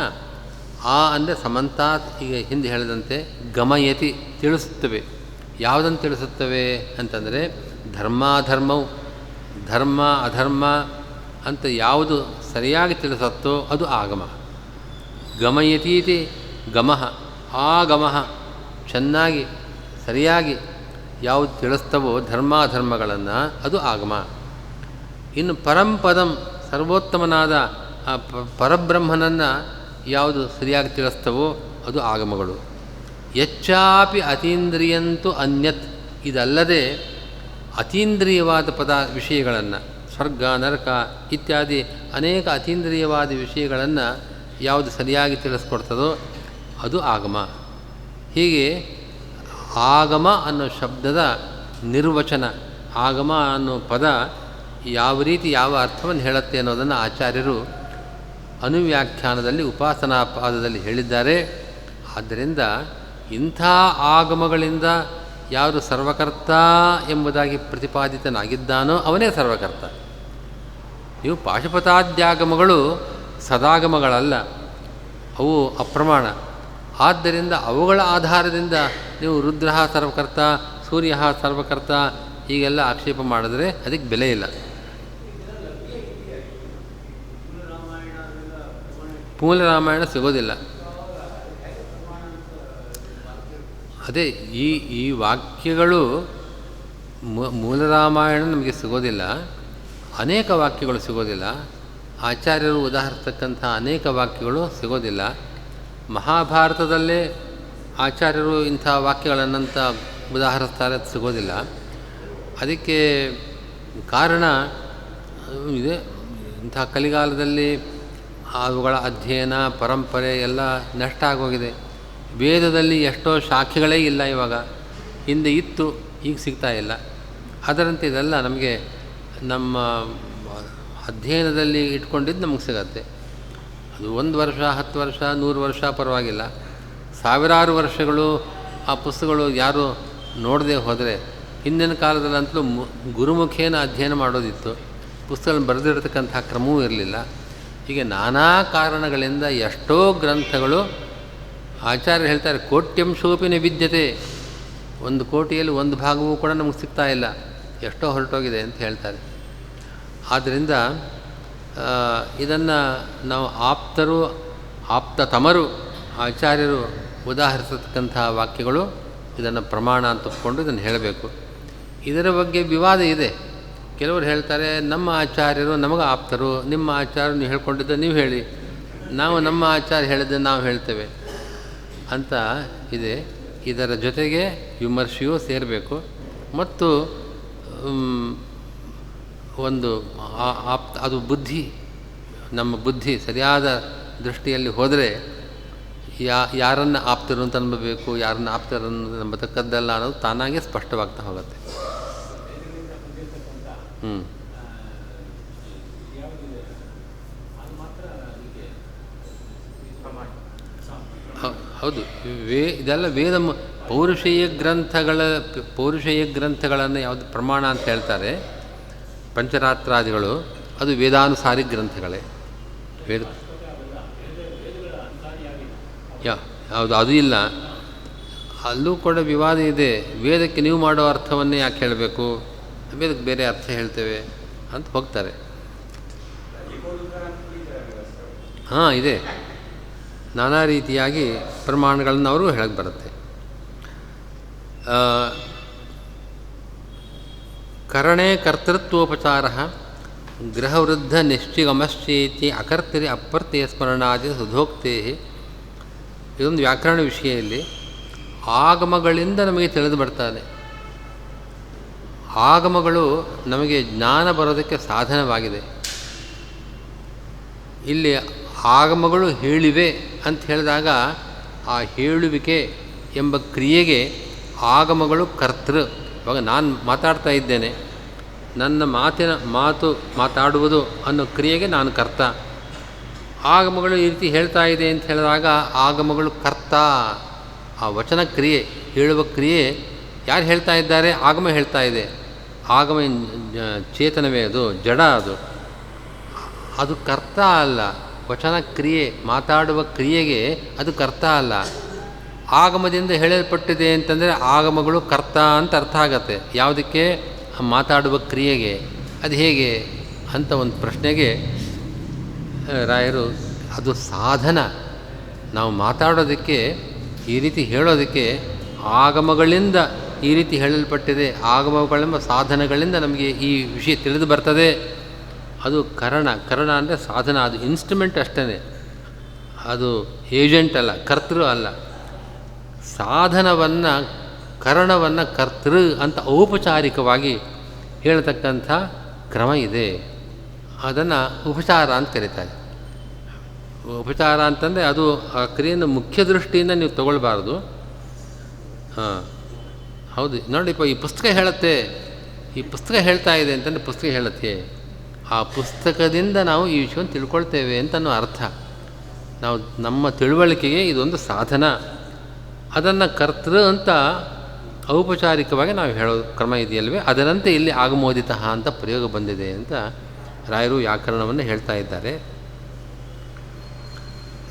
ಆ ಅಂದರೆ ಸಮಂತಾತ್, ಈಗ ಹಿಂದೆ ಹೇಳಿದಂತೆ ಗಮಯತಿ ತಿಳಿಸುತ್ತವೆ. ಯಾವುದನ್ನು ತಿಳಿಸುತ್ತವೆ ಅಂತಂದರೆ ಧರ್ಮಾಧರ್ಮವು, ಧರ್ಮ ಅಧರ್ಮ ಅಂತ ಯಾವುದು ಸರಿಯಾಗಿ ತಿಳಿಸುತ್ತೋ ಅದು ಆಗಮ. ಗಮಯತೀತಿ ಗಮಃ, ಆ ಗಮಃ ಚೆನ್ನಾಗಿ ಸರಿಯಾಗಿ ಯಾವುದು ತಿಳಿಸ್ತವೋ ಧರ್ಮಾಧರ್ಮಗಳನ್ನು ಅದು ಆಗಮ. ಇನ್ನು ಪರಂಪದಂ, ಸರ್ವೋತ್ತಮನಾದ ಆ ಪರಬ್ರಹ್ಮನನ್ನು ಯಾವುದು ಸರಿಯಾಗಿ ತಿಳಿಸ್ತವೋ ಅದು ಆಗಮಗಳು. ಯಚ್ಚಾಪಿ ಅತೀಂದ್ರಿಯಂತು ಅನ್ಯತ್, ಇದಲ್ಲದೆ ಅತೀಂದ್ರಿಯವಾದ ವಿಷಯಗಳನ್ನು, ಸ್ವರ್ಗ ನರಕ ಇತ್ಯಾದಿ ಅನೇಕ ಅತೀಂದ್ರಿಯವಾದ ವಿಷಯಗಳನ್ನು ಯಾವುದು ಸರಿಯಾಗಿ ತಿಳಿಸ್ಕೊಡ್ತದೋ ಅದು ಆಗಮ. ಹೀಗೆ ಆಗಮ ಅನ್ನೋ ಶಬ್ದದ ನಿರ್ವಚನ, ಆಗಮ ಅನ್ನೋ ಪದ ಯಾವ ರೀತಿ ಯಾವ ಅರ್ಥವನ್ನು ಹೇಳುತ್ತೆ ಅನ್ನೋದನ್ನು ಆಚಾರ್ಯರು ಅನುವ್ಯಾಖ್ಯಾನದಲ್ಲಿ ಉಪಾಸನಾ ಪಾದದಲ್ಲಿ ಹೇಳಿದ್ದಾರೆ. ಆದ್ದರಿಂದ ಇಂಥ ಆಗಮಗಳಿಂದ ಯಾರು ಸರ್ವಕರ್ತ ಎಂಬುದಾಗಿ ಪ್ರತಿಪಾದಿತನಾಗಿದ್ದಾನೋ ಅವನೇ ಸರ್ವಕರ್ತ. ನೀವು ಪಾಶುಪತಾದ್ಯಾಗಮಗಳು ಸದಾಗಮಗಳಲ್ಲ, ಅವು ಅಪ್ರಮಾಣ. ಆದ್ದರಿಂದ ಅವುಗಳ ಆಧಾರದಿಂದ ನೀವು ರುದ್ರ ಸರ್ವಕರ್ತ, ಸೂರ್ಯ ಸರ್ವಕರ್ತ ಹೀಗೆಲ್ಲ ಆಕ್ಷೇಪ ಮಾಡಿದ್ರೆ ಅದಕ್ಕೆ ಬೆಲೆ ಇಲ್ಲ. ಮೂಲ ರಾಮಾಯಣ ಸಿಗೋದಿಲ್ಲ. ಅದೇ ಈ ವಾಕ್ಯಗಳು ಮೂಲ ರಾಮಾಯಣ ನಮಗೆ ಸಿಗೋದಿಲ್ಲ, ಅನೇಕ ವಾಕ್ಯಗಳು ಸಿಗೋದಿಲ್ಲ. ಆಚಾರ್ಯರು ಉದಾಹರಿಸ್ತಕ್ಕಂಥ ಅನೇಕ ವಾಕ್ಯಗಳು ಸಿಗೋದಿಲ್ಲ. ಮಹಾಭಾರತದಲ್ಲೇ ಆಚಾರ್ಯರು ಇಂಥ ವಾಕ್ಯಗಳನ್ನಂತ ಉದಾಹರಿಸ್ತಾರೆ, ಸಿಗೋದಿಲ್ಲ. ಅದಕ್ಕೆ ಕಾರಣ ಇದೆ, ಇಂಥ ಕಲಿಗಾಲದಲ್ಲಿ ಅವುಗಳ ಅಧ್ಯಯನ ಪರಂಪರೆ ಎಲ್ಲ ನಷ್ಟ ಆಗೋಗಿದೆ. ವೇದದಲ್ಲಿ ಎಷ್ಟೋ ಶಾಖೆಗಳೇ ಇಲ್ಲ ಇವಾಗ, ಹಿಂದೆ ಇತ್ತು, ಈಗ ಸಿಗ್ತಾ ಇಲ್ಲ. ಅದರಂತೆ ಇದೆಲ್ಲ ನಮಗೆ ನಮ್ಮ ಅಧ್ಯಯನದಲ್ಲಿ ಇಟ್ಕೊಂಡಿದ್ದು ನಮಗೆ ಸಿಗತ್ತೆ. ಅದು 1 ವರ್ಷ 10 ವರ್ಷ 100 ವರ್ಷ ಪರವಾಗಿಲ್ಲ. ಸಾವಿರಾರು ವರ್ಷಗಳು ಆ ಪುಸ್ತಕಗಳು ಯಾರು ನೋಡದೆ ಹೋದರೆ, ಹಿಂದಿನ ಕಾಲದಲ್ಲಂತಲೂ ಗುರುಮುಖೇನ ಅಧ್ಯಯನ ಮಾಡೋದಿತ್ತು, ಪುಸ್ತಕಗಳನ್ನು ಬರೆದಿರತಕ್ಕಂಥ ಕ್ರಮವೂ ಇರಲಿಲ್ಲ. ಹೀಗೆ ನಾನಾ ಕಾರಣಗಳಿಂದ ಎಷ್ಟೋ ಗ್ರಂಥಗಳು ಆಚಾರ್ಯರು ಹೇಳ್ತಾರೆ ಕೋಟ್ಯಂಶೋಪಿನ ವಿದ್ಯತೆ, 1 ಕೋಟಿಯಲ್ಲಿ 1 ಭಾಗವೂ ಕೂಡ ನಮಗೆ ಸಿಗ್ತಾ ಇಲ್ಲ, ಎಷ್ಟೋ ಹೊರಟೋಗಿದೆ ಅಂತ ಹೇಳ್ತಾರೆ. ಆದ್ದರಿಂದ ಇದನ್ನು ನಾವು ಆಪ್ತತಮರು ಆಚಾರ್ಯರು ಉದಾಹರಿಸತಕ್ಕಂಥ ವಾಕ್ಯಗಳು ಇದನ್ನು ಪ್ರಮಾಣ ಅಂತ ಒಪ್ಪಿಕೊಂಡು ಇದನ್ನು ಹೇಳಬೇಕು. ಇದರ ಬಗ್ಗೆ ವಿವಾದ ಇದೆ. ಕೆಲವರು ಹೇಳ್ತಾರೆ ನಮ್ಮ ಆಚಾರ್ಯರು ನಮಗೆ ಆಪ್ತರು, ನಿಮ್ಮ ಆಚಾರ್ಯರು ನೀವು ಹೇಳ್ಕೊಂಡಿದ್ದ ನೀವು ಹೇಳಿ, ನಾವು ನಮ್ಮ ಆಚಾರ್ಯ ಹೇಳಿದ್ದ ನಾವು ಹೇಳ್ತೇವೆ ಅಂತ ಇದೆ. ಇದರ ಜೊತೆಗೆ ವಿಮರ್ಶೆಯೂ ಸೇರಬೇಕು ಮತ್ತು ಒಂದು ಅದು ಬುದ್ಧಿ, ನಮ್ಮ ಬುದ್ಧಿ ಸರಿಯಾದ ದೃಷ್ಟಿಯಲ್ಲಿ ಹೋದರೆ ಯಾರನ್ನು ಆಪ್ತರು ಅಂತ ನಂಬಬೇಕು, ಯಾರನ್ನು ಆಪ್ತರನ್ನು ನಂಬತಕ್ಕದ್ದಲ್ಲ ಅನ್ನೋದು ತಾನಾಗೇ ಸ್ಪಷ್ಟವಾಗ್ತಾ ಹೋಗುತ್ತೆ. ಹೌದು, ಇದೆಲ್ಲ ವೇದ ಪೌರುಷೇಯ ಗ್ರಂಥಗಳನ್ನು ಯಾವುದು ಪ್ರಮಾಣ ಅಂತ ಹೇಳ್ತಾರೆ ಪಂಚರಾತ್ರಾದಿಗಳು, ಅದು ವೇದಾನುಸಾರಿ ಗ್ರಂಥಗಳೇ. ಹೌದು, ಅದು ಇಲ್ಲ, ಅಲ್ಲೂ ಕೂಡ ವಿವಾದ ಇದೆ. ವೇದಕ್ಕೆ ನೀವು ಮಾಡೋ ಅರ್ಥವನ್ನೇ ಯಾಕೆ ಹೇಳಬೇಕು, ವೇದಕ್ಕೆ ಬೇರೆ ಅರ್ಥ ಹೇಳ್ತೇವೆ ಅಂತ ಹೋಗ್ತಾರೆ. ಇದೆ, ನಾನಾ ರೀತಿಯಾಗಿ ಪ್ರಮಾಣಗಳನ್ನು ಅವರು ಹೇಳಕ್ಕೆ ಬರುತ್ತೆ. ಕರಣೆ ಕರ್ತೃತ್ವೋಪಚಾರ ಗೃಹವೃದ್ಧ ನಿಶ್ಚಿಗಮಶ್ಚೇತಿ ಅಕರ್ತರಿ ಅಪ್ರತ್ಯಯ ಸ್ಮರಣಾದಿ ಸುಧೋಕ್ತೇ. ಇದೊಂದು ವ್ಯಾಕರಣ ವಿಷಯ. ಇಲ್ಲಿ ಆಗಮಗಳಿಂದ ನಮಗೆ ತಿಳಿದು ಬರ್ತಾನೆ. ಆಗಮಗಳು ನಮಗೆ ಜ್ಞಾನ ಬರೋದಕ್ಕೆ ಸಾಧನವಾಗಿದೆ. ಇಲ್ಲಿ ಆಗಮಗಳು ಹೇಳಿವೆ ಅಂತ ಹೇಳಿದಾಗ ಆ ಹೇಳುವಿಕೆ ಎಂಬ ಕ್ರಿಯೆಗೆ ಆಗಮಗಳು ಕರ್ತೃ. ಇವಾಗ ನಾನು ಮಾತಾಡ್ತಾ ಇದ್ದೇನೆ, ನನ್ನ ಮಾತಾಡುವುದು ಅನ್ನೋ ಕ್ರಿಯೆಗೆ ನಾನು ಕರ್ತ. ಆಗಮಗಳು ಈ ರೀತಿ ಹೇಳ್ತಾ ಇದೆ ಅಂತ ಹೇಳಿದಾಗ ಆಗಮಗಳು ಕರ್ತ. ಆ ವಚನ ಕ್ರಿಯೆ, ಹೇಳುವ ಕ್ರಿಯೆ ಯಾರು ಹೇಳ್ತಾ ಇದ್ದಾರೆ? ಆಗಮ ಹೇಳ್ತಾ ಇದೆ. ಆಗಮ ಚೇತನವೇ, ಅದು ಜಡ, ಅದು ಕರ್ತ ಅಲ್ಲ. ವಚನ ಕ್ರಿಯೆ, ಮಾತಾಡುವ ಕ್ರಿಯೆಗೆ ಅದು ಕರ್ತ ಅಲ್ಲ. ಆಗಮದಿಂದ ಹೇಳಲ್ಪಟ್ಟಿದೆ ಅಂತಂದರೆ ಆಗಮಗಳು ಕರ್ತ ಅಂತ ಅರ್ಥ ಆಗತ್ತೆ. ಯಾವುದಕ್ಕೆ? ಮಾತಾಡುವ ಕ್ರಿಯೆಗೆ. ಅದು ಹೇಗೆ ಅಂತ ಒಂದು ಪ್ರಶ್ನೆಗೆ ರಾಯರು ಅದು ಸಾಧನ. ನಾವು ಮಾತಾಡೋದಕ್ಕೆ, ಈ ರೀತಿ ಹೇಳೋದಕ್ಕೆ ಆಗಮಗಳಿಂದ ಈ ರೀತಿ ಹೇಳಲ್ಪಟ್ಟಿದೆ, ಆಗಮಗಳೆಂಬ ಸಾಧನಗಳಿಂದ ನಮಗೆ ಈ ವಿಷಯ ತಿಳಿದು ಬರ್ತದೆ. ಅದು ಕರಣ ಅಂದರೆ ಸಾಧನ, ಅದು ಇನ್ಸ್ಟ್ರುಮೆಂಟ್ ಅಷ್ಟೇ, ಅದು ಏಜೆಂಟ್ ಅಲ್ಲ, ಕರ್ತೃ ಅಲ್ಲ. ಸಾಧನವನ್ನು, ಕರಣವನ್ನು ಕರ್ತೃ ಅಂತ ಔಪಚಾರಿಕವಾಗಿ ಹೇಳತಕ್ಕಂಥ ಕ್ರಮ ಇದೆ. ಅದನ್ನು ಉಪಚಾರ ಅಂತ ಕರೀತಾರೆ. ಉಪಚಾರ ಅಂತಂದರೆ ಅದು ಆ ಕ್ರಿಯೆಯನ್ನು ಮುಖ್ಯ ದೃಷ್ಟಿಯಿಂದ ನೀವು ತಗೊಳ್ಬಾರ್ದು. ಹೌದು, ನೋಡಿಪ್ಪ ಈ ಪುಸ್ತಕ ಹೇಳುತ್ತೆ, ಈ ಪುಸ್ತಕ ಹೇಳ್ತಾ ಇದೆ ಅಂತಂದರೆ ಪುಸ್ತಕ ಹೇಳುತ್ತೆ, ಆ ಪುಸ್ತಕದಿಂದ ನಾವು ಈ ವಿಷಯವನ್ನು ತಿಳ್ಕೊಳ್ತೇವೆ ಅಂತನೋ ಅರ್ಥ. ನಾವು ನಮ್ಮ ತಿಳುವಳಿಕೆಗೆ ಇದೊಂದು ಸಾಧನ, ಅದನ್ನು ಕರ್ತೃ ಅಂತ ಔಪಚಾರಿಕವಾಗಿ ನಾವು ಹೇಳೋ ಕ್ರಮ ಇದೆಯಲ್ವೇ, ಅದರಂತೆ ಇಲ್ಲಿ ಆಗಮೋದಿತ ಅಂತ ಪ್ರಯೋಗ ಬಂದಿದೆ ಅಂತ ರಾಯರು ವ್ಯಾಕರಣವನ್ನು ಹೇಳ್ತಾ ಇದ್ದಾರೆ.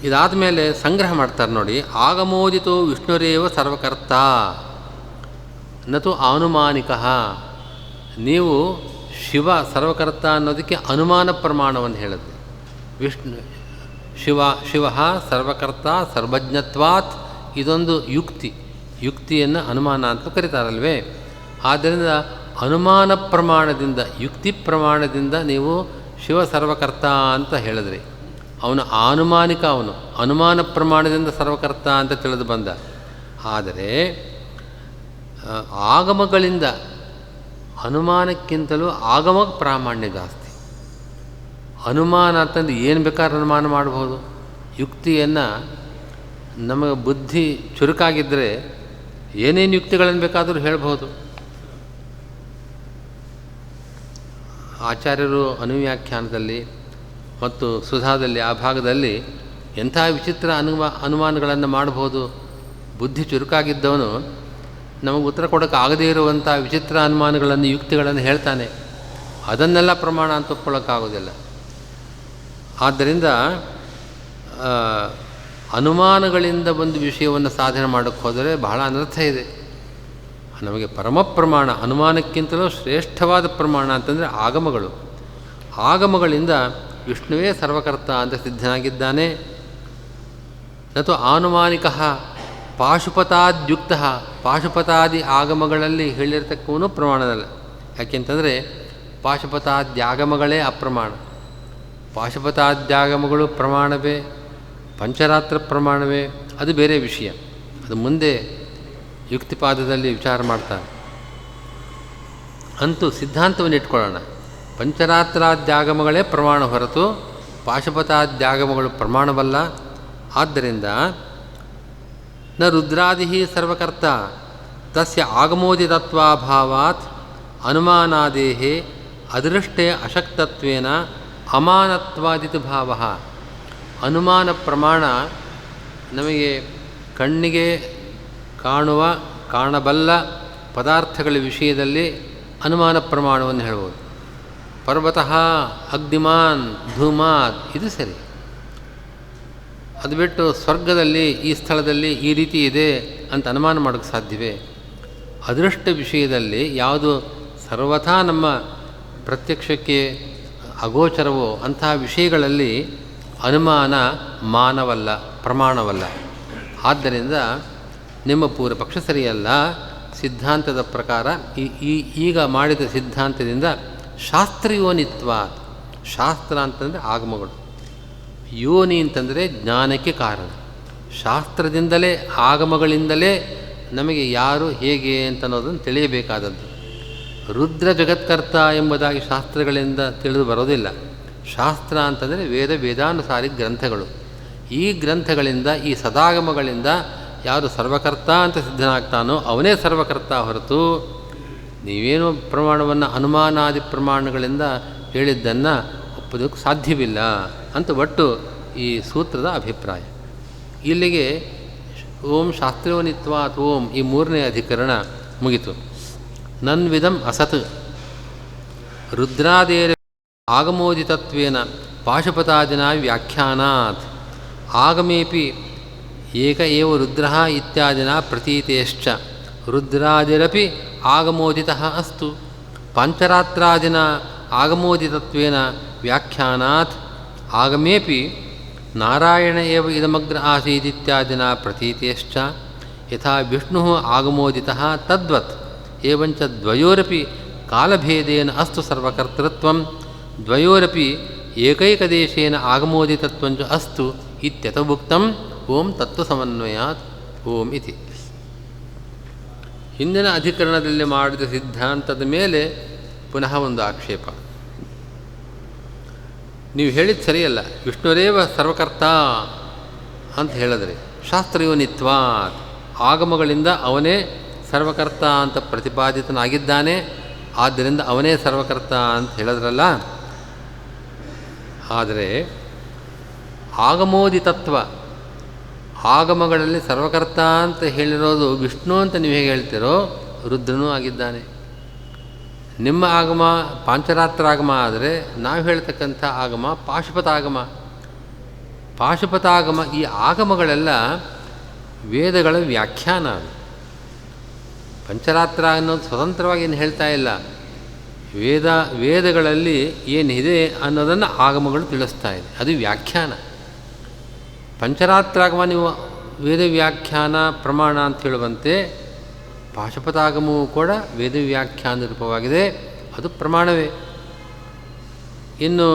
ಇದಾದ ಮೇಲೆ ಸಂಗ್ರಹ ಮಾಡ್ತಾರೆ ನೋಡಿ. ಆಗಮೋದಿತೋ ವಿಷ್ಣುರೇವ ಸರ್ವಕರ್ತ ನತು ಆನುಮಾನಿಕ. ನೀವು ಶಿವ ಸರ್ವಕರ್ತ ಅನ್ನೋದಕ್ಕೆ ಅನುಮಾನ ಪ್ರಮಾಣವನ್ನು ಹೇಳುತ್ತೆ. ಶಿವ ಸರ್ವಕರ್ತ ಸರ್ವಜ್ಞತ್ವಾತ್, ಇದೊಂದು ಯುಕ್ತಿಯನ್ನು ಅನುಮಾನ ಅಂತ ಕರೀತಾರಲ್ವೇ. ಆದ್ದರಿಂದ ಅನುಮಾನ ಪ್ರಮಾಣದಿಂದ, ಯುಕ್ತಿ ಪ್ರಮಾಣದಿಂದ ನೀವು ಶಿವ ಸರ್ವಕರ್ತ ಅಂತ ಹೇಳಿದ್ರಿ. ಅವನು ಆನುಮಾನಿಕ, ಅವನು ಅನುಮಾನ ಪ್ರಮಾಣದಿಂದ ಸರ್ವಕರ್ತ ಅಂತ ತಿಳಿದು ಬಂದ. ಆದರೆ ಆಗಮಗಳಿಂದ ಅನುಮಾನಕ್ಕಿಂತಲೂ ಆಗಮ ಪ್ರಾಮಾಣ್ಯ ಜಾಸ್ತಿ. ಅನುಮಾನ ಅಂತಂದು ಏನು ಬೇಕಾದ್ರೂ ಅನುಮಾನ ಮಾಡ್ಬೋದು. ಯುಕ್ತಿಯನ್ನು, ನಮಗೆ ಬುದ್ಧಿ ಚುರುಕಾಗಿದ್ದರೆ ಏನೇನು ಯುಕ್ತಿಗಳನ್ನು ಬೇಕಾದರೂ ಹೇಳ್ಬೋದು. ಆಚಾರ್ಯರು ಅನುವ್ಯಾಖ್ಯಾನದಲ್ಲಿ ಮತ್ತು ಸುಧಾದಲ್ಲಿ ಆ ಭಾಗದಲ್ಲಿ ಎಂಥ ವಿಚಿತ್ರ ಅನುಮಾನಗಳನ್ನು ಮಾಡಬಹುದು. ಬುದ್ಧಿ ಚುರುಕಾಗಿದ್ದವನು ನಮಗೆ ಉತ್ತರ ಕೊಡೋಕ್ಕೆ ಆಗದೇ ಇರುವಂಥ ವಿಚಿತ್ರ ಅನುಮಾನಗಳನ್ನು, ಯುಕ್ತಿಗಳನ್ನು ಹೇಳ್ತಾನೆ. ಅದನ್ನೆಲ್ಲ ಪ್ರಮಾಣ ಅಂತ ಒಪ್ಕೊಳ್ಳೋಕ್ಕಾಗೋದಿಲ್ಲ. ಆದ್ದರಿಂದ ಅನುಮಾನಗಳಿಂದ ಒಂದು ವಿಷಯವನ್ನು ಸಾಧನೆ ಮಾಡೋಕ್ಕೆ ಹೋದರೆ ಬಹಳ ಅನರ್ಥ ಇದೆ. ನಮಗೆ ಪರಮ ಪ್ರಮಾಣ, ಅನುಮಾನಕ್ಕಿಂತಲೂ ಶ್ರೇಷ್ಠವಾದ ಪ್ರಮಾಣ ಅಂತಂದರೆ ಆಗಮಗಳು. ಆಗಮಗಳಿಂದ ವಿಷ್ಣುವೇ ಸರ್ವಕರ್ತ ಅಂತ ಸಿದ್ಧನಾಗಿದ್ದಾನೆ. ನತು ಆನುಮಾನಿಕ ಪಾಶುಪತಾದ್ಯುಕ್ತ, ಪಾಶುಪತಾದಿ ಆಗಮಗಳಲ್ಲಿ ಹೇಳಿರ್ತಕ್ಕವನು ಪ್ರಮಾಣದಲ್ಲ. ಯಾಕೆಂತಂದರೆ ಪಾಶುಪತಾದ್ಯಾಗಮಗಳೇ ಅಪ್ರಮಾಣ. ಪಾಶುಪತಾದ್ಯಾಗಮಗಳು ಪ್ರಮಾಣವೇ, ಪಂಚರಾತ್ರ ಪ್ರಮಾಣವೇ, ಅದು ಬೇರೆ ವಿಷಯ. ಅದು ಮುಂದೆ ಯುಕ್ತಿಪಾದದಲ್ಲಿ ವಿಚಾರ ಮಾಡ್ತಾರೆ. ಅಂತೂ ಸಿದ್ಧಾಂತವನ್ನು ಇಟ್ಕೊಳ್ಳೋಣ. ಪಂಚರಾತ್ರಾದ್ಯಾಗಮಗಳೇ ಪ್ರಮಾಣ ಹೊರತು ಪಾಶುಪತಾದ್ಯಾಗಮಗಳು ಪ್ರಮಾಣವಲ್ಲ. ಆದ್ದರಿಂದ ನ ರುದ್ರಾದಿ ಸರ್ವಕರ್ತ ತಸ್ಯ ಆಗಮೋದಿತತ್ವಾಭಾವಾತ್ ಅನುಮಾನಾದೇಹ ಅದೃಷ್ಟೇ ಅಶಕ್ತತ್ವೇನ ಅಮಾನತ್ವಾದಿತು ಭಾವ. ಅನುಮಾನ ಪ್ರಮಾಣ ನಮಗೆ ಕಣ್ಣಿಗೆ ಕಾಣಬಲ್ಲ ಪದಾರ್ಥಗಳ ವಿಷಯದಲ್ಲಿ ಅನುಮಾನ ಪ್ರಮಾಣವನ್ನು ಹೇಳ್ಬೋದು. ಪರ್ವತಃ ಅಗ್ನಿಮಾನ್ ಧೂಮಾತ್ ಇದು ಸರಿ. ಅದು ಬಿಟ್ಟು ಸ್ವರ್ಗದಲ್ಲಿ ಈ ಸ್ಥಳದಲ್ಲಿ ಈ ರೀತಿ ಇದೆ ಅಂತ ಅನುಮಾನ ಮಾಡೋಕ್ಕೆ ಸಾಧ್ಯವೇ? ಅದೃಷ್ಟ ವಿಷಯದಲ್ಲಿ ಯಾವುದು ಸರ್ವಥಾ ನಮ್ಮ ಪ್ರತ್ಯಕ್ಷಕ್ಕೆ ಅಗೋಚರವೋ ಅಂತಹ ವಿಷಯಗಳಲ್ಲಿ ಅನುಮಾನ ಮಾನವಲ್ಲ, ಪ್ರಮಾಣವಲ್ಲ. ಆದ್ದರಿಂದ ನಿಮ್ಮ ಪೂರ್ವಪಕ್ಷ ಸರಿಯಲ್ಲ. ಸಿದ್ಧಾಂತದ ಪ್ರಕಾರ ಈಗ ಮಾಡಿದ ಸಿದ್ಧಾಂತದಿಂದ ಶಾಸ್ತ್ರಯೋನಿತ್ವ. ಶಾಸ್ತ್ರ ಅಂತಂದರೆ ಆಗಮಗಳು, ಯೋನಿ ಅಂತಂದರೆ ಜ್ಞಾನಕ್ಕೆ ಕಾರಣ. ಶಾಸ್ತ್ರದಿಂದಲೇ ಆಗಮಗಳಿಂದಲೇ ನಮಗೆ ಯಾರು ಹೇಗೆ ಅಂತ ಅನ್ನೋದನ್ನು ತಿಳಿಯಬೇಕಾದದ್ದು. ರುದ್ರ ಜಗತ್ಕರ್ತ ಎಂಬುದಾಗಿ ಶಾಸ್ತ್ರಗಳಿಂದ ತಿಳಿದು ಬರೋದಿಲ್ಲ. ಶಾಸ್ತ್ರ ಅಂತಂದರೆ ವೇದಾನುಸಾರಿ ಗ್ರಂಥಗಳು. ಈ ಗ್ರಂಥಗಳಿಂದ, ಈ ಸದಾಗಮಗಳಿಂದ ಯಾರು ಸರ್ವಕರ್ತ ಅಂತ ಸಿದ್ಧನಾಗ್ತಾನೋ ಅವನೇ ಸರ್ವಕರ್ತ ಹೊರತು ನೀವೇನು ಪ್ರಮಾಣವನ್ನು ಅನುಮಾನಾದಿ ಪ್ರಮಾಣಗಳಿಂದ ಹೇಳಿದ್ದನ್ನು ಒಪ್ಪೋದಕ್ಕೆ ಸಾಧ್ಯವಿಲ್ಲ ಅಂತ ಒಟ್ಟು ಈ ಸೂತ್ರದ ಅಭಿಪ್ರಾಯ. ಇಲ್ಲಿಗೆ ಓಂ ಶಾಸ್ತ್ರೋನಿತ್ವಾತ್ ಓಂ ಈ 3ನೇ ಅಧಿಕರಣ ಮುಗಿತು. ನನ್ವಿಧಂ ಅಸತ್ ರುದ್ರಾದೇರ ಆಗಮೋದಿತತ್ವೇನ ಪಾಶುಪತಾದಿನ ವ್ಯಾಖ್ಯಾನಾತ್ ಆಗಮೇಪಿ ಏಕ ಏವ ರುದ್ರಃ ಇತ್ಯಾದಿನ ಪ್ರತೀತೇಶ್ಚ ರುದ್ರಾದಿರಪಿ ಆಗಮೋದಿತಃ ಅಸ್ತು. ಪಂಚರಾತ್ರಾದಿನ ಆಗಮೋದಿತತ್ವೇನ ವ್ಯಾಖ್ಯಾನಾತ್ ಆಗಮೇಪಿ ನಾರಾಯಣ ಏವ ಇದಮಗ್ರ ಆಸೀದಿತ್ಯಾದಿನ ಪ್ರತೀತೇಶ್ಚ ಯಥಾ ವಿಷ್ಣು ಆಗಮೋದಿತಃ ತದ್ವತ್ ಏವಂಚ ದ್ವಯೋರಪಿ ಕಾಲಭೇದೇನ ಅಸ್ತು ಸರ್ವಕರ್ತೃತ್ವಂ ದ್ವಯೋರಪಿ ಏಕೈಕದೇಶೇನ ಆಗಮೋದಿತತ್ವಂಚ ಅಸ್ತು ಇತ್ಯತವುಕ್ತಂ ಓಂ ತತ್ವಸಮನ್ವಯಾತ್ ಓಂ ಇತಿ. ಹಿಂದಿನ ಅಧಿಕರಣದಲ್ಲಿ ಮಾಡಿದ ಸಿದ್ಧಾಂತದ ಮೇಲೆ ಪುನಃ ಒಂದು ಆಕ್ಷೇಪ. ನೀವು ಹೇಳಿದ್ದು ಸರಿಯಲ್ಲ, ವಿಷ್ಣುರೇವ ಸರ್ವಕರ್ತ ಅಂತ ಹೇಳಿದ್ರಿ. ಶಾಸ್ತ್ರಯೋನಿತ್ವಾತ್ ಆಗಮಗಳಿಂದ ಅವನೇ ಸರ್ವಕರ್ತ ಅಂತ ಪ್ರತಿಪಾದಿತನಾಗಿದ್ದಾನೆ, ಆದ್ದರಿಂದ ಅವನೇ ಸರ್ವಕರ್ತ ಅಂತ ಹೇಳಿದ್ರಲ್ಲ. ಆದರೆ ಆಗಮೋದಿತತ್ವ, ಆಗಮಗಳಲ್ಲಿ ಸರ್ವಕರ್ತ ಅಂತ ಹೇಳಿರೋದು ವಿಷ್ಣು ಅಂತ ನೀವು ಹೇಗೆ ಹೇಳ್ತೀರೋ ರುದ್ರನೂ ಆಗಿದ್ದಾನೆ. ನಿಮ್ಮ ಆಗಮ ಪಾಂಚರಾತ್ರಾಗಮ ಆದರೆ ನಾವು ಹೇಳ್ತಕ್ಕಂಥ ಆಗಮ ಪಾಶುಪತಾಗಮ. ಪಾಶುಪತಾಗಮ ಈ ಆಗಮಗಳೆಲ್ಲ ವೇದಗಳ ವ್ಯಾಖ್ಯಾನ. ಅದು ಪಂಚರಾತ್ರ ಅನ್ನೋದು ಸ್ವತಂತ್ರವಾಗಿ ಏನು ಹೇಳ್ತಾ ಇಲ್ಲ. ವೇದಗಳಲ್ಲಿ ಏನಿದೆ ಅನ್ನೋದನ್ನು ಆಗಮಗಳು ತಿಳಿಸ್ತಾ ಇದೆ, ಅದು ವ್ಯಾಖ್ಯಾನ. ಪಂಚರಾತ್ರಾಗಮ ನೀವು ವೇದ ವ್ಯಾಖ್ಯಾನ ಪ್ರಮಾಣ ಅಂತ ಹೇಳುವಂತೆ ಪಾಶುಪತಾಗಮವೂ ಕೂಡ ವೇದ ವ್ಯಾಖ್ಯಾನ ರೂಪವಾಗಿದೆ, ಅದು ಪ್ರಮಾಣವೇ. ಇನ್ನು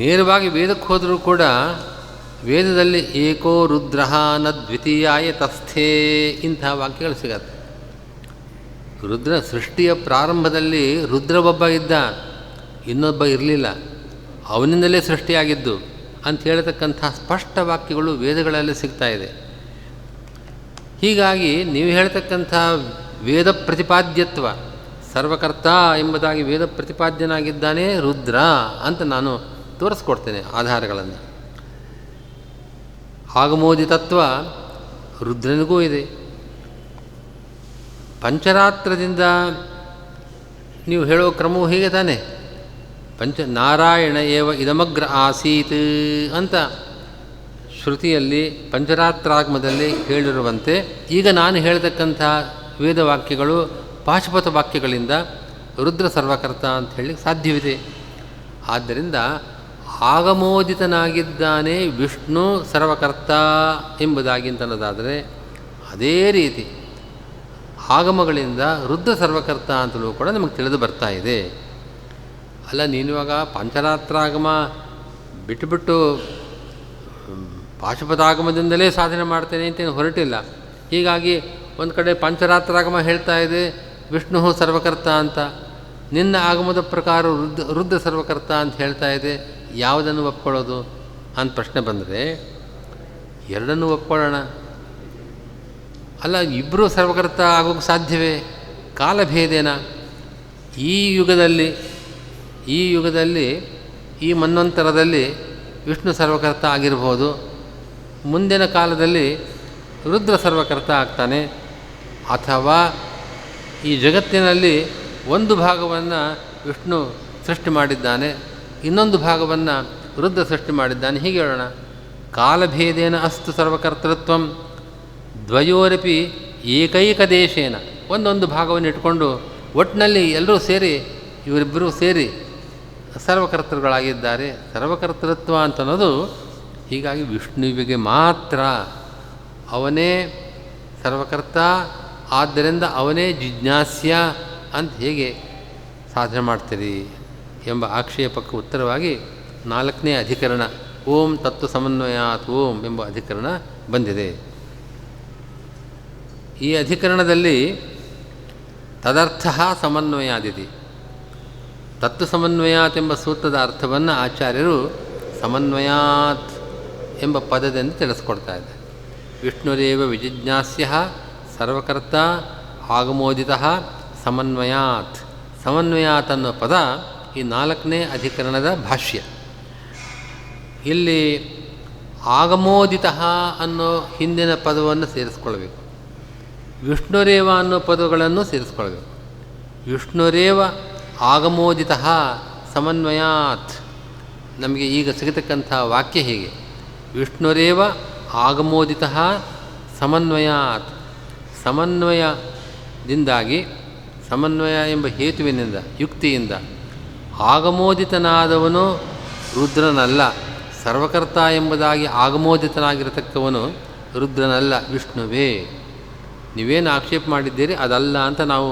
ನೇರವಾಗಿ ವೇದಕ್ಕೆ ಹೋದರೂ ಕೂಡ ವೇದದಲ್ಲಿ ಏಕೋ ರುದ್ರ ನ ದ್ವಿತೀಯಾಯ ತಸ್ಥೇ ಇಂಥ ವಾಕ್ಯಗಳು ಸಿಗತ್ತೆ. ರುದ್ರ ಸೃಷ್ಟಿಯ ಪ್ರಾರಂಭದಲ್ಲಿ ರುದ್ರ ಒಬ್ಬ ಇದ್ದ, ಇನ್ನೊಬ್ಬ ಇರಲಿಲ್ಲ, ಅವನಿಂದಲೇ ಸೃಷ್ಟಿಯಾಗಿದ್ದು ಅಂತ ಹೇಳ್ತಕ್ಕಂಥ ಸ್ಪಷ್ಟ ವಾಕ್ಯಗಳು ವೇದಗಳಲ್ಲಿ ಸಿಗ್ತಾ ಇದೆ. ಹೀಗಾಗಿ ನೀವು ಹೇಳ್ತಕ್ಕಂಥ ವೇದ ಪ್ರತಿಪಾದ್ಯತ್ವ ಸರ್ವಕರ್ತ ಎಂಬುದಾಗಿ ವೇದ ಪ್ರತಿಪಾದ್ಯನಾಗಿದ್ದಾನೆ ರುದ್ರ ಅಂತ ನಾನು ತೋರಿಸ್ಕೊಡ್ತೇನೆ ಆಧಾರಗಳನ್ನು. ಆಗಮೋದಿತತ್ವ ರುದ್ರನಿಗೂ ಇದೆ. ಪಂಚರಾತ್ರದಿಂದ ನೀವು ಹೇಳೋ ಕ್ರಮವು ಹೀಗೆ ತಾನೆ, ನಾರಾಯಣ ಏವ ಇದಮಗ್ರ ಆಸೀತ್ ಅಂತ ಶ್ರುತಿಯಲ್ಲಿ ಪಂಚರಾತ್ರಾಗಮದಲ್ಲಿ ಹೇಳಿರುವಂತೆ ಈಗ ನಾನು ಹೇಳತಕ್ಕಂಥ ವೇದವಾಕ್ಯಗಳು ಪಾಶುಪತ ವಾಕ್ಯಗಳಿಂದ ರುದ್ರ ಸರ್ವಕರ್ತ ಅಂತ ಹೇಳಿ ಸಾಧ್ಯವಿದೆ. ಆದ್ದರಿಂದ ಆಗಮೋದಿತನಾಗಿದ್ದಾನೆ ವಿಷ್ಣು ಸರ್ವಕರ್ತ ಎಂಬುದಾಗಿಂತನ್ನೋದಾದರೆ, ಅದೇ ರೀತಿ ಆಗಮಗಳಿಂದ ರುದ್ರ ಸರ್ವಕರ್ತ ಅಂತಲೂ ಕೂಡ ನಮಗೆ ತಿಳಿದು ಬರ್ತಾ ಇದೆ. ಅಲ್ಲ, ನೀನಿವಾಗ ಪಂಚರಾತ್ರಾಗಮ ಬಿಟ್ಟುಬಿಟ್ಟು ಪಾಶುಪತಾಗಮದಿಂದಲೇ ಸಾಧನೆ ಮಾಡ್ತೇನೆ ಅಂತೇನು ಹೊರಟಿಲ್ಲ. ಹೀಗಾಗಿ ಒಂದು ಕಡೆ ಪಂಚರಾತ್ರಾಗಮ ಹೇಳ್ತಾ ಇದೆ ವಿಷ್ಣು ಸರ್ವಕರ್ತ ಅಂತ, ನಿನ್ನ ಆಗಮದ ಪ್ರಕಾರ ರುದ್ರ ಸರ್ವಕರ್ತ ಅಂತ ಹೇಳ್ತಾ ಇದೆ. ಯಾವುದನ್ನು ಒಪ್ಕೊಳ್ಳೋದು ಅಂತ ಪ್ರಶ್ನೆ ಬಂದರೆ ಎರಡನ್ನೂ ಒಪ್ಕೊಳ್ಳೋಣ. ಅಲ್ಲ, ಇಬ್ಬರೂ ಸರ್ವಕರ್ತ ಆಗೋಕ್ಕೆ ಸಾಧ್ಯವೇ? ಕಾಲಭೇದೇನ. ಈ ಯುಗದಲ್ಲಿ ಈ ಮನ್ವಂತರದಲ್ಲಿ ವಿಷ್ಣು ಸರ್ವಕರ್ತ ಆಗಿರ್ಬೋದು, ಮುಂದಿನ ಕಾಲದಲ್ಲಿ ರುದ್ರ ಸರ್ವಕರ್ತ ಆಗ್ತಾನೆ. ಅಥವಾ ಈ ಜಗತ್ತಿನಲ್ಲಿ ಒಂದು ಭಾಗವನ್ನು ವಿಷ್ಣು ಸೃಷ್ಟಿ ಮಾಡಿದ್ದಾನೆ, ಇನ್ನೊಂದು ಭಾಗವನ್ನು ರುದ್ರ ಸೃಷ್ಟಿ ಮಾಡಿದ್ದಾನೆ. ಹೀಗೆ ಹೇಳೋಣ. ಕಾಲಭೇದೇನ ಅಸ್ತು ಸರ್ವಕರ್ತೃತ್ವಂ ದ್ವಯೋರಪಿ ಏಕೈಕ ದೇಶೇನ. ಒಂದೊಂದು ಭಾಗವನ್ನು ಇಟ್ಕೊಂಡು ಒಟ್ಟಿನಲ್ಲಿ ಎಲ್ಲರೂ ಸೇರಿ, ಇವರಿಬ್ಬರೂ ಸೇರಿ ಸರ್ವಕರ್ತೃಗಳಾಗಿದ್ದಾರೆ. ಸರ್ವಕರ್ತೃತ್ವ ಅಂತನ್ನೋದು ಹೀಗಾಗಿ ವಿಷ್ಣುವಿಗೆ ಮಾತ್ರ. ಅವನೇ ಸರ್ವಕರ್ತ, ಆದ್ದರಿಂದ ಅವನೇ ಜಿಜ್ಞಾಸ್ಯ ಅಂತ ಹೇಗೆ ಸಾಧನೆ ಮಾಡ್ತೀರಿ ಎಂಬ ಆಕ್ಷೇಪಕ್ಕೆ ಉತ್ತರವಾಗಿ 4ನೇ ಅಧಿಕರಣ ಓಂ ತತ್ವ ಸಮನ್ವಯಾತ್ ಓಂ ಎಂಬ ಅಧಿಕರಣ ಬಂದಿದೆ. ಈ ಅಧಿಕರಣದಲ್ಲಿ ತದರ್ಥ ಸಮನ್ವಯಾದಿತಿ, ತತ್ವ ಸಮನ್ವಯಾತ್ ಎಂಬ ಸೂತ್ರದ ಅರ್ಥವನ್ನು ಆಚಾರ್ಯರು ಸಮನ್ವಯಾತ್ ಎಂಬ ಪದದಿಂದ ತಿಳಿಸ್ಕೊಡ್ತಾ ಇದ್ದಾರೆ. ವಿಷ್ಣುರೇವ ವಿಜಿಜ್ಞಾಸ್ಯ ಸರ್ವಕರ್ತ ಆಗಮೋದಿತ ಸಮನ್ವಯಾತ್. ಸಮನ್ವಯಾತ್ ಅನ್ನೋ ಪದ ಈ 4ನೇ ಅಧಿಕರಣದ ಭಾಷ್ಯ. ಇಲ್ಲಿ ಆಗಮೋದಿತ ಅನ್ನೋ ಹಿಂದಿನ ಪದವನ್ನು ಸೇರಿಸ್ಕೊಳ್ಬೇಕು, ವಿಷ್ಣುರೇವ ಅನ್ನೋ ಪದಗಳನ್ನು ಸೇರಿಸ್ಕೊಳ್ಬೇಕು. ವಿಷ್ಣುರೇವ ಆಗಮೋದಿತ ಸಮನ್ವಯಾತ್. ನಮಗೆ ಈಗ ಸಿಗತಕ್ಕಂಥ ವಾಕ್ಯ ಹೀಗೆ: ವಿಷ್ಣುರೇವ ಆಗಮೋದಿತ ಸಮನ್ವಯಾತ್. ಸಮನ್ವಯದಿಂದಾಗಿ, ಸಮನ್ವಯ ಎಂಬ ಹೇತುವಿನಿಂದ, ಯುಕ್ತಿಯಿಂದ ಆಗಮೋದಿತನಾದವನು ರುದ್ರನಲ್ಲ, ಸರ್ವಕರ್ತ ಎಂಬುದಾಗಿ ಆಗಮೋದಿತನಾಗಿರತಕ್ಕವನು ರುದ್ರನಲ್ಲ, ವಿಷ್ಣುವೇ. ನೀವೇನು ಆಕ್ಷೇಪ ಮಾಡಿದ್ದೀರಿ ಅದಲ್ಲ ಅಂತ ನಾವು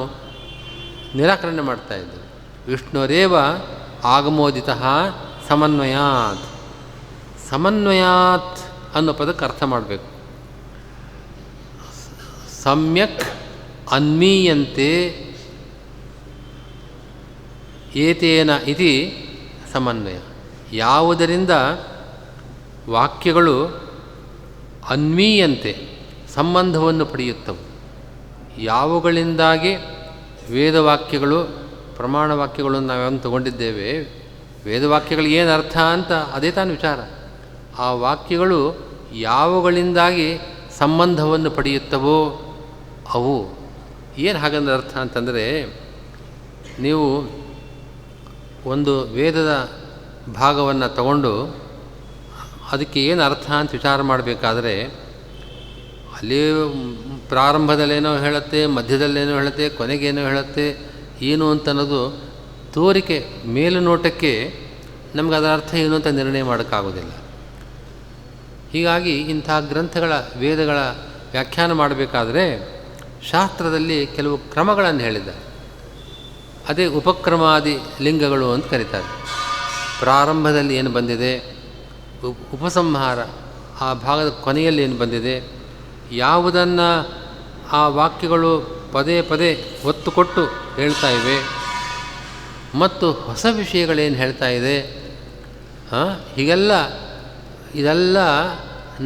ನಿರಾಕರಣೆ ಮಾಡ್ತಾಯಿದ್ದೇವೆ. ವಿಷ್ಣುರೇವ ಆಗಮೋದಿತ ಸಮನ್ವಯಾತ್. ಸಮನ್ವಯಾತ್ ಅನ್ನೋ ಪದಕ್ಕೆ ಅರ್ಥ ಮಾಡಬೇಕು. ಸಮ್ಯಕ್ ಅನ್ಮೀಯಂತೆ ಏತೇನ ಇತಿ ಸಮನ್ವಯ. ಯಾವುದರಿಂದ ವಾಕ್ಯಗಳು ಅನ್ಮೀಯಂತೆ ಸಂಬಂಧವನ್ನು ಪಡೆಯುತ್ತವೆ, ಯಾವುಗಳಿಂದಾಗಿ ವೇದವಾಕ್ಯಗಳು ಪ್ರಮಾಣವಾಕ್ಯಗಳು ನಾವೇನು ತಗೊಂಡಿದ್ದೇವೆ, ವೇದವಾಕ್ಯಗಳು ಏನು ಅರ್ಥ ಅಂತ ಅದೇ ತಾನು ವಿಚಾರ. ಆ ವಾಕ್ಯಗಳು ಯಾವುಗಳಿಂದಾಗಿ ಸಂಬಂಧವನ್ನು ಪಡೆಯುತ್ತವೋ ಅವು ಏನು. ಹಾಗಂದ್ರೆ ಅರ್ಥ ಅಂತಂದರೆ, ನೀವು ಒಂದು ವೇದದ ಭಾಗವನ್ನು ತಗೊಂಡು ಅದಕ್ಕೆ ಏನು ಅರ್ಥ ಅಂತ ವಿಚಾರ ಮಾಡಬೇಕಾದ್ರೆ ಅಲ್ಲಿ ಪ್ರಾರಂಭದಲ್ಲೇನೋ ಹೇಳುತ್ತೆ, ಮಧ್ಯದಲ್ಲೇನೋ ಹೇಳುತ್ತೆ, ಕೊನೆಗೇನೋ ಹೇಳುತ್ತೆ, ಏನು ಅಂತನ್ನೋದು ತೋರಿಕೆ ಮೇಲುನೋಟಕ್ಕೆ ನಮ್ಗೆ ಅದರ ಅರ್ಥ ಏನು ಅಂತ ನಿರ್ಣಯ ಮಾಡೋಕ್ಕಾಗೋದಿಲ್ಲ. ಹೀಗಾಗಿ ಇಂಥ ಗ್ರಂಥಗಳ ವೇದಗಳ ವ್ಯಾಖ್ಯಾನ ಮಾಡಬೇಕಾದ್ರೆ ಶಾಸ್ತ್ರದಲ್ಲಿ ಕೆಲವು ಕ್ರಮಗಳನ್ನು ಹೇಳಿದ್ದಾರೆ. ಅದೇ ಉಪಕ್ರಮಾದಿ ಲಿಂಗಗಳು ಅಂತ ಕರೀತಾರೆ. ಪ್ರಾರಂಭದಲ್ಲಿ ಏನು ಬಂದಿದೆ, ಉಪಸಂಹಾರ ಆ ಭಾಗದ ಕೊನೆಯಲ್ಲಿ ಏನು ಬಂದಿದೆ, ಯಾವುದನ್ನು ಆ ವಾಕ್ಯಗಳು ಪದೇ ಪದೇ ಒತ್ತು ಕೊಟ್ಟು ಹೇಳ್ತಾ ಇವೆ, ಮತ್ತು ಹೊಸ ವಿಷಯಗಳೇನು ಹೇಳ್ತಾ ಇದೆ, ಇದೆಲ್ಲ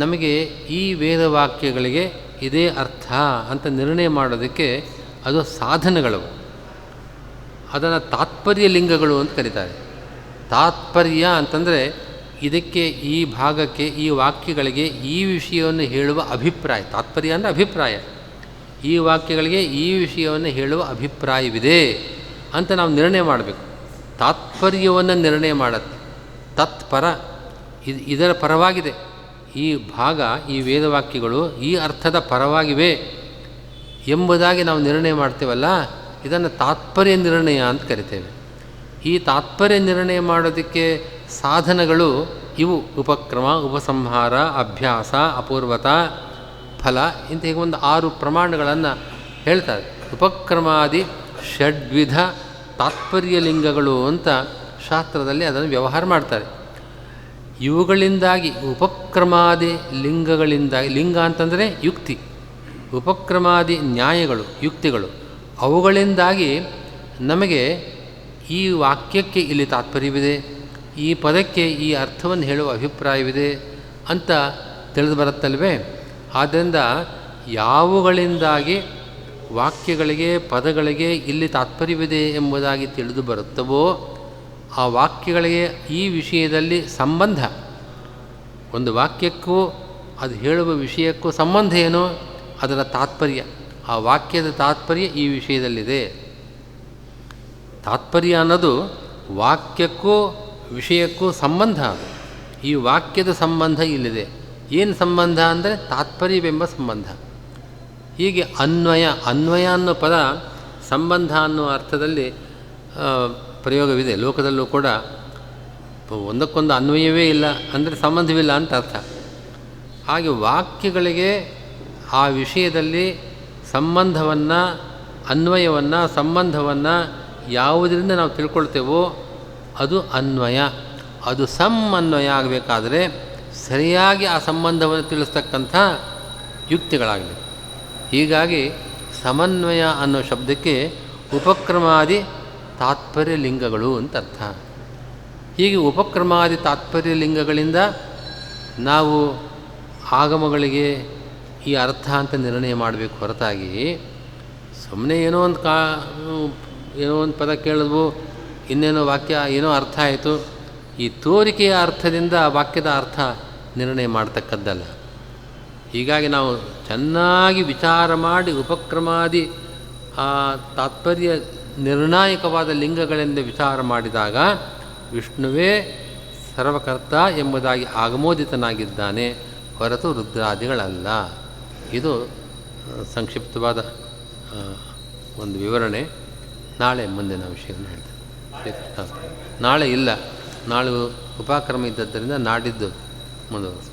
ನಮಗೆ ಈ ವೇದವಾಕ್ಯಗಳಿಗೆ ಇದೇ ಅರ್ಥ ಅಂತ ನಿರ್ಣಯ ಮಾಡೋದಕ್ಕೆ ಅದು ಸಾಧನಗಳು. ಅದನ್ನು ತಾತ್ಪರ್ಯ ಲಿಂಗಗಳು ಅಂತ ಕರೀತಾರೆ. ತಾತ್ಪರ್ಯ ಅಂತಂದರೆ ಇದಕ್ಕೆ, ಈ ಭಾಗಕ್ಕೆ, ಈ ವಾಕ್ಯಗಳಿಗೆ ಈ ವಿಷಯವನ್ನು ಹೇಳುವ ಅಭಿಪ್ರಾಯ. ತಾತ್ಪರ್ಯ ಅಂದರೆ ಅಭಿಪ್ರಾಯ. ಈ ವಾಕ್ಯಗಳಿಗೆ ಈ ವಿಷಯವನ್ನು ಹೇಳುವ ಅಭಿಪ್ರಾಯವಿದೆ ಅಂತ ನಾವು ನಿರ್ಣಯ ಮಾಡಬೇಕು. ತಾತ್ಪರ್ಯವನ್ನು ನಿರ್ಣಯ ಮಾಡುತ್ತೆ. ತತ್ಪರ, ಇದರ ಪರವಾಗಿದೆ. ಈ ಭಾಗ, ಈ ವೇದವಾಕ್ಯಗಳು ಈ ಅರ್ಥದ ಪರವಾಗಿವೆ ಎಂಬುದಾಗಿ ನಾವು ನಿರ್ಣಯ ಮಾಡ್ತೇವಲ್ಲ, ಇದನ್ನು ತಾತ್ಪರ್ಯ ನಿರ್ಣಯ ಅಂತ ಕರಿತೇವೆ. ಈ ತಾತ್ಪರ್ಯ ನಿರ್ಣಯ ಮಾಡೋದಕ್ಕೆ ಸಾಧನಗಳು ಇವು: ಉಪಕ್ರಮ, ಉಪಸಂಹಾರ, ಅಭ್ಯಾಸ, ಅಪೂರ್ವತ, ಫಲ, ಇಂಥ ಹೀಗೆ ಒಂದು 6 ಪ್ರಮಾಣಗಳನ್ನು ಹೇಳ್ತಾರೆ. ಉಪಕ್ರಮಾದಿ ಷಡ್ವಿಧ ತಾತ್ಪರ್ಯ ಲಿಂಗಗಳು ಅಂತ ಶಾಸ್ತ್ರದಲ್ಲಿ ಅದನ್ನು ವ್ಯವಹಾರ ಮಾಡ್ತಾರೆ. ಇವುಗಳಿಂದಾಗಿ, ಉಪಕ್ರಮಾದಿ ಲಿಂಗಗಳಿಂದಾಗಿ, ಲಿಂಗ ಅಂತಂದರೆ ಯುಕ್ತಿ, ಉಪಕ್ರಮಾದಿ ನ್ಯಾಯಗಳು, ಯುಕ್ತಿಗಳು, ಅವುಗಳಿಂದಾಗಿ ನಮಗೆ ಈ ವಾಕ್ಯಕ್ಕೆ ಇಲ್ಲಿ ತಾತ್ಪರ್ಯವಿದೆ, ಈ ಪದಕ್ಕೆ ಈ ಅರ್ಥವನ್ನು ಹೇಳುವ ಅಭಿಪ್ರಾಯವಿದೆ ಅಂತ ತಿಳಿದು ಬರುತ್ತಲ್ವೇ. ಆದ್ದರಿಂದ ಯಾವುಗಳಿಂದಾಗಿ ವಾಕ್ಯಗಳಿಗೆ, ಪದಗಳಿಗೆ ಇಲ್ಲಿ ತಾತ್ಪರ್ಯವಿದೆ ಎಂಬುದಾಗಿ ತಿಳಿದು ಬರುತ್ತವೋ ಆ ವಾಕ್ಯಗಳಿಗೆ ಈ ವಿಷಯದಲ್ಲಿ ಸಂಬಂಧ, ಒಂದು ವಾಕ್ಯಕ್ಕೂ ಅದು ಹೇಳುವ ವಿಷಯಕ್ಕೂ ಸಂಬಂಧ ಏನು? ಅದರ ತಾತ್ಪರ್ಯ, ಆ ವಾಕ್ಯದ ತಾತ್ಪರ್ಯ ಈ ವಿಷಯದಲ್ಲಿದೆ. ತಾತ್ಪರ್ಯ ಅನ್ನೋದು ವಾಕ್ಯಕ್ಕೂ ವಿಷಯಕ್ಕೂ ಸಂಬಂಧ. ಅದು ಈ ವಾಕ್ಯದ ಸಂಬಂಧ ಇಲ್ಲಿದೆ. ಏನು ಸಂಬಂಧ ಅಂದರೆ ತಾತ್ಪರ್ಯವೆಂಬ ಸಂಬಂಧ. ಹೀಗೆ ಅನ್ವಯ, ಅನ್ವಯ ಅನ್ನೋ ಪದ ಸಂಬಂಧ ಅನ್ನೋ ಅರ್ಥದಲ್ಲಿ ಪ್ರಯೋಗವಿದೆ. ಲೋಕದಲ್ಲೂ ಕೂಡ ಒಂದಕ್ಕೊಂದು ಅನ್ವಯವೇ ಇಲ್ಲ ಅಂದರೆ ಸಂಬಂಧವಿಲ್ಲ ಅಂತ ಅರ್ಥ. ಹಾಗೆ ವಾಕ್ಯಗಳಿಗೆ ಆ ವಿಷಯದಲ್ಲಿ ಸಂಬಂಧವನ್ನು, ಅನ್ವಯವನ್ನು, ಸಂಬಂಧವನ್ನು ಯಾವುದರಿಂದ ನಾವು ತಿಳ್ಕೊಳ್ತೇವೋ ಅದು ಅನ್ವಯ. ಅದು ಸಮನ್ವಯ ಆಗಬೇಕಾದ್ರೆ ಸರಿಯಾಗಿ ಆ ಸಂಬಂಧವನ್ನು ತಿಳಿಸ್ತಕ್ಕಂಥ ಯುಕ್ತಿಗಳಾಗಬೇಕು. ಹೀಗಾಗಿ ಸಮನ್ವಯ ಅನ್ನೋ ಶಬ್ದಕ್ಕೆ ಉಪಕ್ರಮಾದಿ ತಾತ್ಪರ್ಯ ಲಿಂಗಗಳು ಅಂತ ಅರ್ಥ. ಹೀಗೆ ಉಪಕ್ರಮಾದಿ ತಾತ್ಪರ್ಯ ಲಿಂಗಗಳಿಂದ ನಾವು ಆಗಮಗಳಿಗೆ ಈ ಅರ್ಥ ಅಂತ ನಿರ್ಣಯ ಮಾಡಬೇಕು ಹೊರತಾಗಿ ಸುಮ್ಮನೆ ಏನೋ ಒಂದು ಪದ ಕೇಳಿದ್ವು, ಇನ್ನೇನೋ ವಾಕ್ಯ ಏನೋ ಅರ್ಥ ಆಯಿತು, ಈ ತೋರಿಕೆಯ ಅರ್ಥದಿಂದ ವಾಕ್ಯದ ಅರ್ಥ ನಿರ್ಣಯ ಮಾಡ್ತಕ್ಕದ್ದಲ್ಲ. ಹೀಗಾಗಿ ನಾವು ಚೆನ್ನಾಗಿ ವಿಚಾರ ಮಾಡಿ ಉಪಕ್ರಮಾದಿ ಆ ತಾತ್ಪರ್ಯ ನಿರ್ಣಾಯಕವಾದ ಲಿಂಗಗಳಿಂದ ವಿಚಾರ ಮಾಡಿದಾಗ ವಿಷ್ಣುವೇ ಸರ್ವಕರ್ತ ಎಂಬುದಾಗಿ ಆಗಮೋದಿತನಾಗಿದ್ದಾನೆ, ಹೊರತು ರುದ್ರಾದಿಗಳಲ್ಲ. ಇದು ಸಂಕ್ಷಿಪ್ತವಾದ ಒಂದು ವಿವರಣೆ. ನಾಳೆ ಮುಂದಿನ ವಿಷಯವನ್ನು ಹೇಳ್ತೇನೆ. ನಾಳೆ ಇಲ್ಲ, ನಾಳೆ ಉಪಕ್ರಮ ಇದ್ದದ್ದರಿಂದ ನಾಡಿದ್ದು ಮುಂದುವರಿಸ್ತೀವಿ.